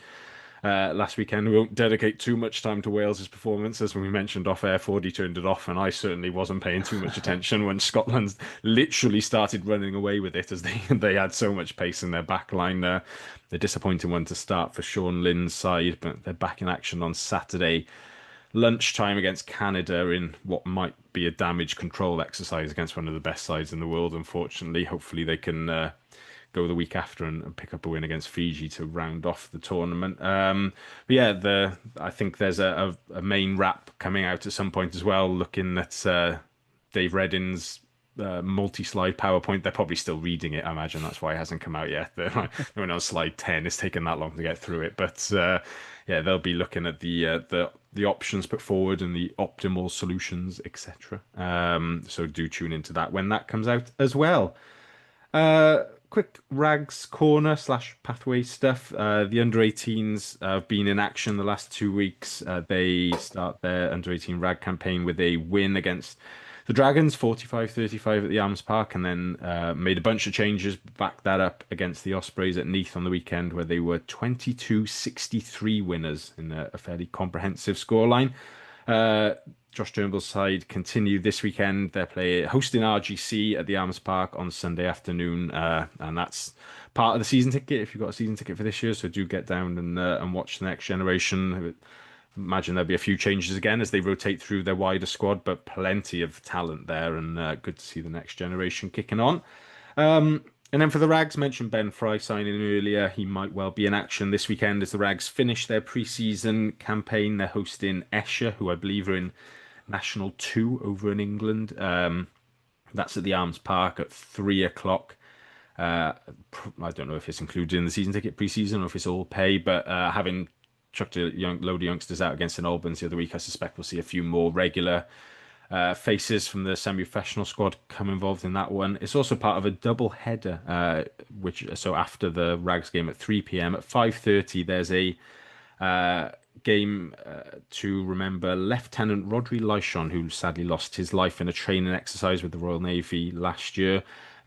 last weekend. We won't dedicate too much time to Wales's performance, as when we mentioned off air. 40 turned it off, and I certainly wasn't paying too much attention when Scotland literally started running away with it, as they had so much pace in their back line. The disappointing one to start for Sean Lynn's side, but they're back in action on Saturday lunchtime against Canada in what might be a damage control exercise against one of the best sides in the world, unfortunately. Hopefully they can go the week after and pick up a win against Fiji to round off the tournament. But yeah, I think there's a main wrap coming out at some point as well, looking at Dave Reddin's multi-slide PowerPoint. They're probably still reading it, I imagine. That's why it hasn't come out yet. They're on slide 10. It's taken that long to get through it. But yeah, they'll be looking at the the options put forward and the optimal solutions, etc. So do tune into that when that comes out as well. Quick Rags corner / pathway stuff. The under 18s have been in action the last 2 weeks. They start their under 18 rag campaign with a win against the Dragons, 45-35 at the Arms Park, and then made a bunch of changes, backed that up against the Ospreys at Neath on the weekend, where they were 22-63 winners in a fairly comprehensive scoreline. Josh Turnbull's side continue this weekend. They're hosting RGC at the Arms Park on Sunday afternoon, and that's part of the season ticket if you've got a season ticket for this year. So do get down and watch the next generation. Imagine there'll be a few changes again as they rotate through their wider squad, but plenty of talent there, and good to see the next generation kicking on. And then for the Rags, mentioned Ben Fry signing earlier. He might well be in action this weekend as the Rags finish their pre-season campaign. They're hosting Esher, who I believe are in National 2 over in England. That's at the Arms Park at 3:00. I don't know if it's included in the season ticket pre-season or if it's all pay, but having chucked a load of youngsters out against St Albans the other week, I suspect we'll see a few more regular faces from the semi-professional squad come involved in that one. It's also part of a double header, so after the Rags game at 3 p.m. at 5:30, there's a game to remember Lieutenant Rodri Lyshon, who sadly lost his life in a training exercise with the Royal Navy last year.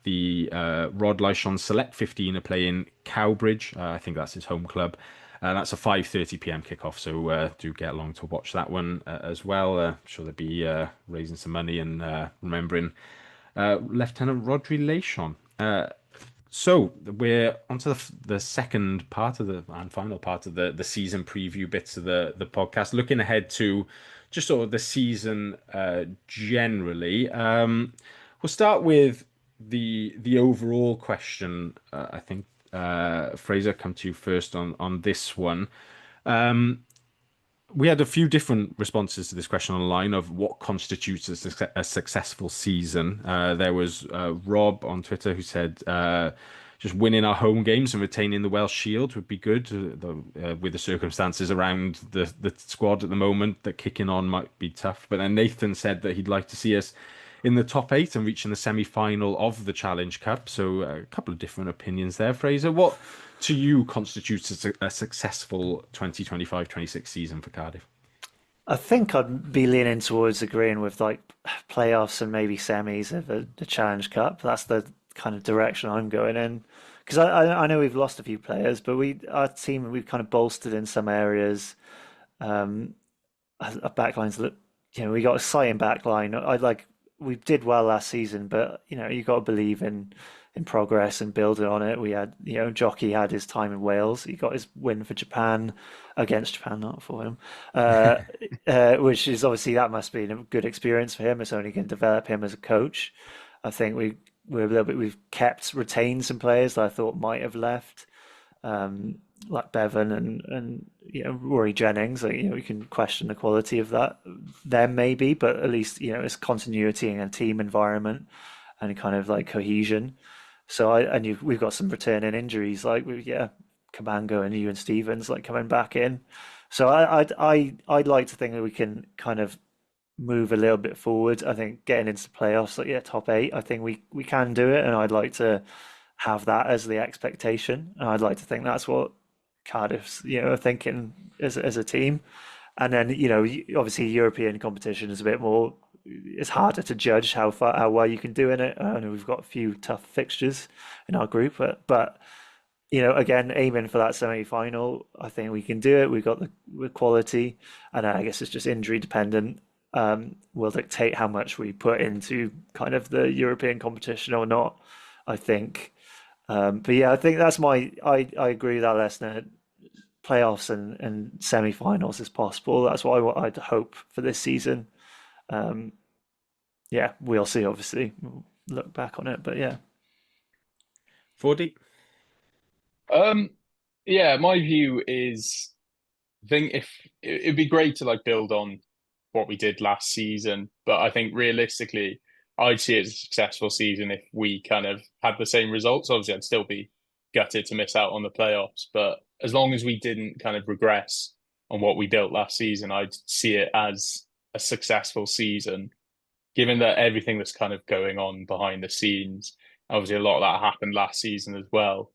The Rod Lyshon Select 15 are playing Cowbridge. I think that's his home club. That's a 5:30 p.m. kickoff, so do get along to watch that one as well. I'm sure they'll be raising some money and remembering Lieutenant Rodri Lyshon. So we're onto the second part of and final part of the season preview bits of the podcast, looking ahead to just sort of the season generally. We'll start with the overall question. I think Fraser, come to you first on this one. We had a few different responses to this question online of what constitutes a successful season. There was Rob on Twitter who said just winning our home games and retaining the Welsh Shield would be good with the circumstances around the squad at the moment, that kicking on might be tough. But then Nathan said that he'd like to see us in the top 8 and reaching the semi-final of the Challenge Cup. So a couple of different opinions there. Fraser, what to you constitutes a successful 2025-26 season for Cardiff? I think I'd be leaning towards agreeing with like playoffs and maybe semis of the Challenge Cup. That's the kind of direction I'm going in. Because I know we've lost a few players, but our team, we've kind of bolstered in some areas. Our backlines, we got a exciting backline. We did well last season, but you got to believe in progress and building on it. We had, Jockey had his time in Wales. He got his win for Japan, against Japan, not for him, which is obviously, that must be a good experience for him. It's only going to develop him as a coach. I think we've retained some players that I thought might have left, like Bevan and Rory Jennings. We can question the quality of them maybe, but at least it's continuity and a team environment and kind of like cohesion. So we've got some returning injuries like Cabango and Ewan Stevens like coming back in. So I'd like to think that we can kind of move a little bit forward. I think getting into the playoffs, top 8, I think we can do it, and I'd like to have that as the expectation. And I'd like to think that's what Cardiff's are thinking as a team. And then obviously European competition is a bit more. It's harder to judge how well you can do in it. I know we've got a few tough fixtures in our group, but again, aiming for that semi-final, I think we can do it. We've got the quality, and I guess it's just injury dependent. Will dictate how much we put into kind of the European competition or not, I think. But yeah, I think that's I agree with that, Lesnar. Playoffs and semi-finals is possible. That's what I'd hope for this season. Yeah, we'll see. Obviously, we'll look back on it, but yeah. 40. Yeah, my view is, I think if it'd be great to build on what we did last season, but I think realistically, I'd see it as a successful season if we kind of had the same results. Obviously, I'd still be gutted to miss out on the playoffs, but as long as we didn't kind of regress on what we built last season, I'd see it as a successful season, given that everything that's kind of going on behind the scenes, obviously a lot of that happened last season as well,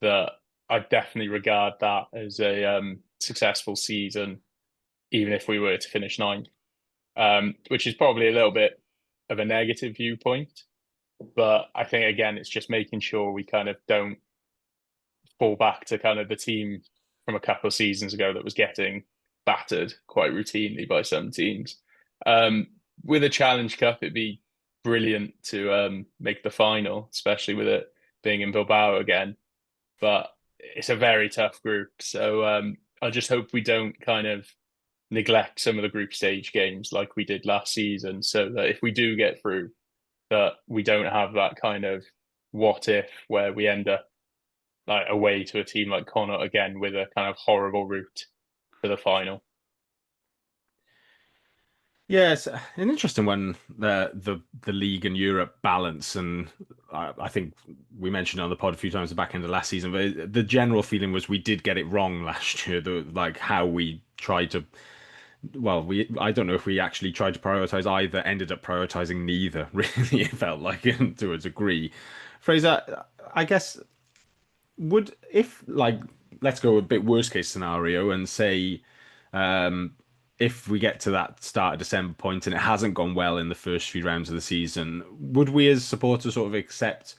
that I definitely regard that as a successful season, even if we were to finish ninth, which is probably a little bit of a negative viewpoint. But I think, again, it's just making sure we kind of don't fall back to kind of the team from a couple of seasons ago that was getting battered quite routinely by some teams. With a Challenge Cup, it'd be brilliant to make the final, especially with it being in Bilbao again. But it's a very tough group. So I just hope we don't kind of neglect some of the group stage games like we did last season, so that if we do get through, that we don't have that kind of what if where we end up like away to a team like Connacht again with a kind of horrible route for the final. Yeah, it's an interesting one, the league and Europe balance, and I think we mentioned it on the pod a few times at the back end of last season, but the general feeling was we did get it wrong last year, like how we tried to, well, I don't know if we actually tried to prioritize either, ended up prioritizing neither, really, it felt like, to a degree. Fraser, I guess, if like, let's go a bit worst case scenario and say, um, if we get to that start of December point and it hasn't gone well in the first few rounds of the season, would we as supporters sort of accept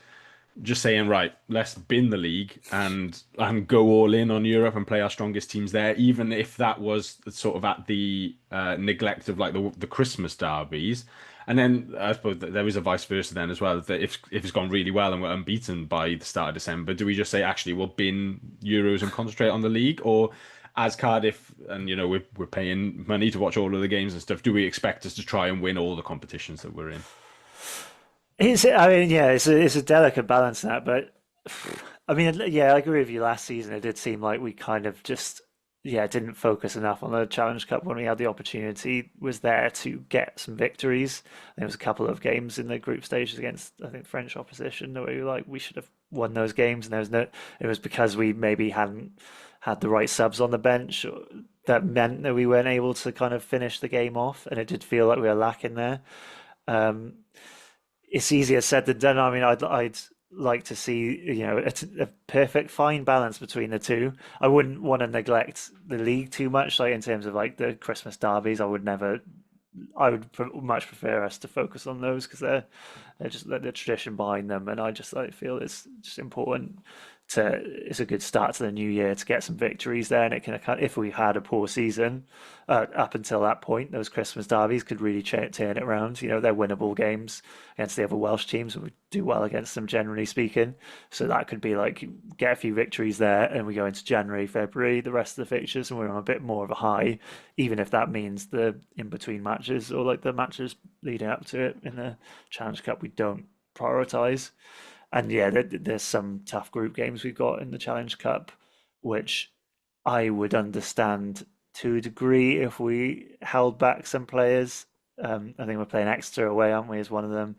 just saying, right, let's bin the league and go all in on Europe and play our strongest teams there, even if that was sort of at the neglect of like the Christmas derbies? And then I suppose that there is a vice versa then as well, that if it's gone really well and we're unbeaten by the start of December, do we just say, actually, we'll bin Euros and concentrate on the league? Or as Cardiff, and we're paying money to watch all of the games and stuff, do we expect us to try and win all the competitions that we're in? I mean, yeah, it's a delicate balance in that, but I mean, yeah, I agree with you. Last season, it did seem like we kind of just, yeah, didn't focus enough on the Challenge Cup when we had the opportunity was there to get some victories. There was a couple of games in the group stages against, I think, French opposition that we were like, we should have won those games, and there was no, it was because we maybe hadn't had the right subs on the bench that meant that we weren't able to kind of finish the game off, and it did feel like we were lacking there. Um, it's easier said than done. I mean, I'd like to see a perfect fine balance between the two. I wouldn't want to neglect the league too much, like in terms of like the Christmas derbies. I would never. I would much prefer us to focus on those because they're just like the tradition behind them, and I just like feel it's just important to. It's a good start to the new year to get some victories there, and it can, if we had a poor season up until that point, those Christmas derbies could really turn it around. They're winnable games against the other Welsh teams, and we do well against them generally speaking. So that could be like get a few victories there, and we go into January, February, the rest of the fixtures, and we're on a bit more of a high, even if that means the in between matches or like the matches leading up to it in the Challenge Cup we don't prioritize. And yeah, there's some tough group games we've got in the Challenge Cup, which I would understand to a degree if we held back some players. I think we're playing Exeter away, aren't we, as one of them.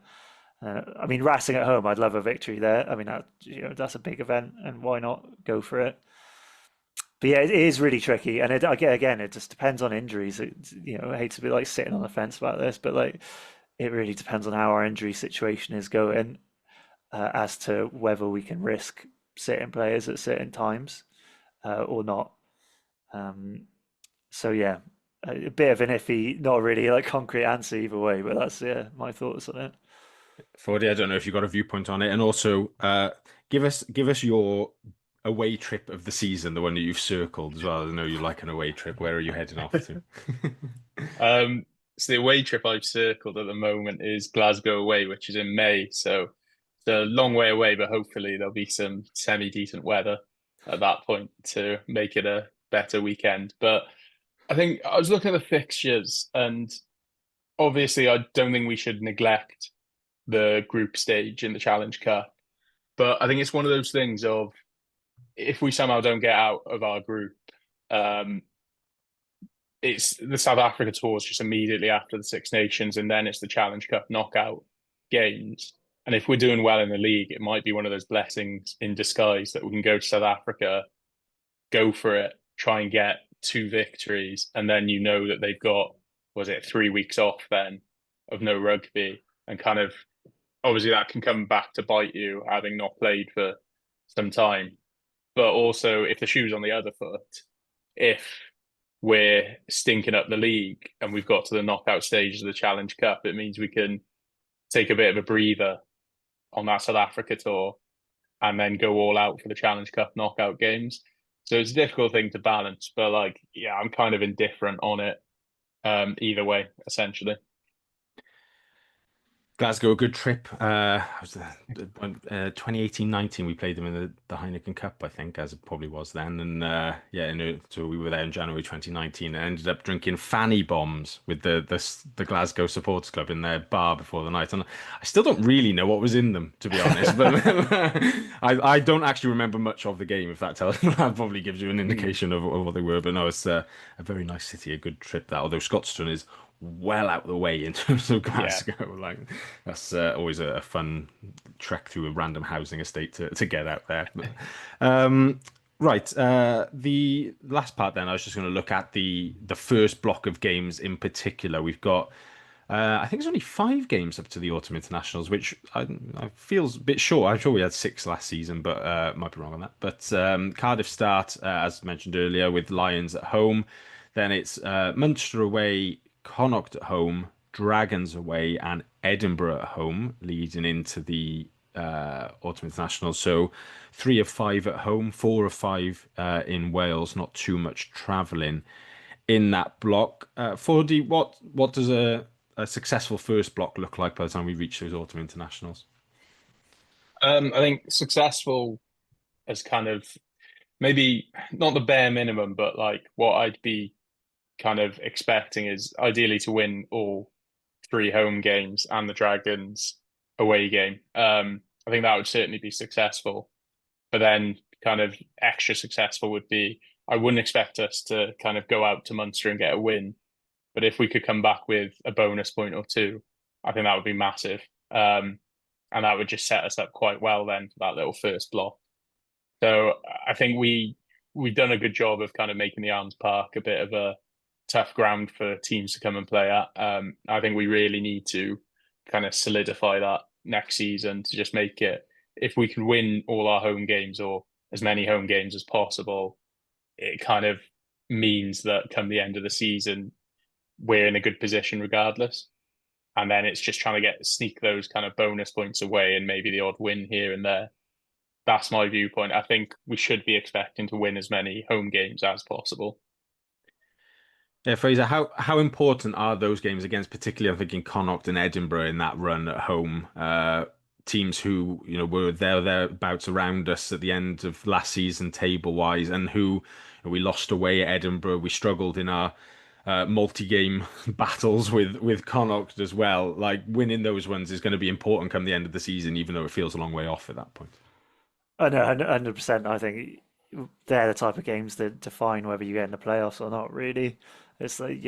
I mean, Racing at home, I'd love a victory there. I mean, that's a big event, and why not go for it? But yeah, it is really tricky, and again, it just depends on injuries. I hate to be like sitting on the fence about this, but like, it really depends on how our injury situation is going, as to whether we can risk certain players at certain times or not. Um, so yeah, a bit of an iffy, not really like concrete answer either way, but that's my thoughts on it. Fordy, I don't know if you got a viewpoint on it, and also give us your away trip of the season, the one that you've circled as well. I know you like an away trip. Where are you heading off to? So the away trip I've circled at the moment is Glasgow away, which is in May. So it's a long way away, but hopefully there'll be some semi-decent weather at that point to make it a better weekend. But I think I was looking at the fixtures, and obviously I don't think we should neglect the group stage in the Challenge Cup. But I think it's one of those things of if we somehow don't get out of our group, um, it's the South Africa tours just immediately after the Six Nations, and then it's the Challenge Cup knockout games. And if we're doing well in the league, it might be one of those blessings in disguise that we can go to South Africa, go for it, try and get 2 victories, and then you know that they've got, was it 3 weeks off then of no rugby, and kind of obviously that can come back to bite you having not played for some time. But also, if the shoe's on the other foot, if we're stinking up the league and we've got to the knockout stage of the Challenge Cup, it means we can take a bit of a breather on that South Africa tour and then go all out for the Challenge Cup knockout games. So it's a difficult thing to balance, but like, yeah, I'm kind of indifferent on it either way, essentially. Glasgow, a good trip. Was 2018-19 we played them in the Heineken Cup, I think, as it probably was then. And so we were there in January 2019 and ended up drinking fanny bombs with the Glasgow Supporters Club in their bar before the night. And I still don't really know what was in them, to be honest. But I don't actually remember much of the game, if that probably gives you an indication of what they were. But no, it's a very nice city, a good trip that, although Scotstoun is well out the way in terms of Glasgow. Yeah. Like that's always a fun trek through a random housing estate to get out there. Right. The last part then, I was just going to look at the first block of games in particular. We've got I think it's only 5 games up to the autumn internationals, which I feels a bit short. I'm sure we had 6 last season, but might be wrong on that. But Cardiff start, as mentioned earlier, with Lions at home. Then it's Munster away, Connacht at home, Dragons away, and Edinburgh at home, leading into the autumn internationals. So 3 of 5 at home, 4 of 5 in Wales. Not too much travelling in that block. Fordy, what does a successful first block look like by the time we reach those autumn internationals? I think successful as kind of maybe not the bare minimum, but like what I'd be kind of expecting is ideally to win all 3 home games and the Dragons away game. I think that would certainly be successful. But then kind of extra successful would be, I wouldn't expect us to kind of go out to Munster and get a win. But if we could come back with a bonus point or 2, I think that would be massive. And that would just set us up quite well then for that little first block. So I think we've done a good job of kind of making the Arms Park a bit of a tough ground for teams to come and play at. I think we really need to kind of solidify that next season to just make it, if we can win all our home games or as many home games as possible, it kind of means that come the end of the season, we're in a good position regardless. And then it's just trying to sneak those kind of bonus points away and maybe the odd win here and there. That's my viewpoint. I think we should be expecting to win as many home games as possible. Yeah, Fraser, how important are those games against, particularly I'm thinking Connacht and Edinburgh in that run at home? Teams who, were thereabouts around us at the end of last season table-wise, and who we lost away at Edinburgh. We struggled in our multi-game battles with Connacht as well. Like, winning those ones is going to be important come the end of the season, even though it feels a long way off at that point. I know, 100%. I think they're the type of games that define whether you get in the playoffs or not, really. It's like,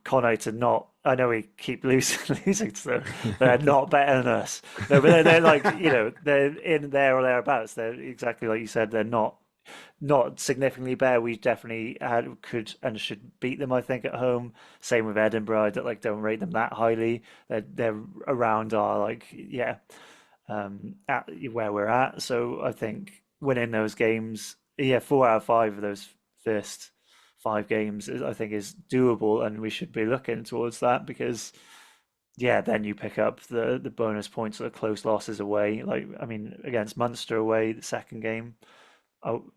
Connacht are not, I know we keep losing to them, they're not better than us. No, but they're like, they're in there or thereabouts. They're exactly like you said, they're not significantly better. We definitely could and should beat them, I think, at home. Same with Edinburgh. I don't rate them that highly. They're around our at where we're at. So I think winning those games, 4 out of 5 of those first 5 games, I think is doable, and we should be looking towards that because, then you pick up the bonus points of the close losses away. Like, I mean, against Munster away, the second game,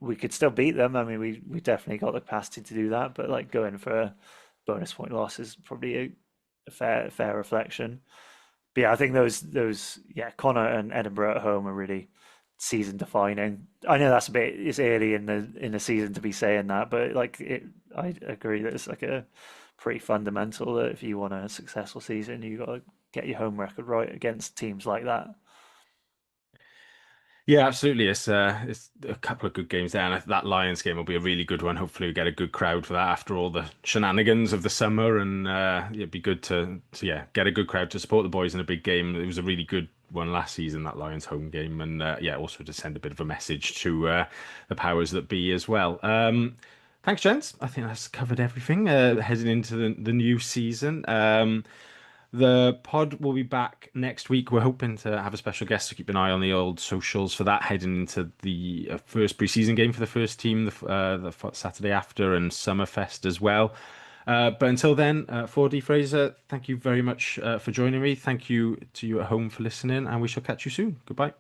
we could still beat them. I mean, we definitely got the capacity to do that, but like going for a bonus point loss is probably a fair reflection. But yeah, I think those Connacht and Edinburgh at home are really season defining. I know it's early in the season to be saying that, but I agree that it's like a pretty fundamental that if you want a successful season, you got to get your home record right against teams like that. Yeah, absolutely. It's a couple of good games there, and that Lions game will be a really good one. Hopefully, we get a good crowd for that after all the shenanigans of the summer, and it'd be good to get a good crowd to support the boys in a big game. It was a really good one last season, that Lions home game, and also to send a bit of a message to the powers that be as well. Thanks, gents. I think that's covered everything heading into the new season. The pod will be back next week. We're hoping to have a special guest to keep an eye on the old socials for that, heading into the first preseason game for the first team the Saturday after, and Summerfest as well. But until then, 4D Fraser, thank you very much for joining me. Thank you to you at home for listening, and we shall catch you soon. Goodbye.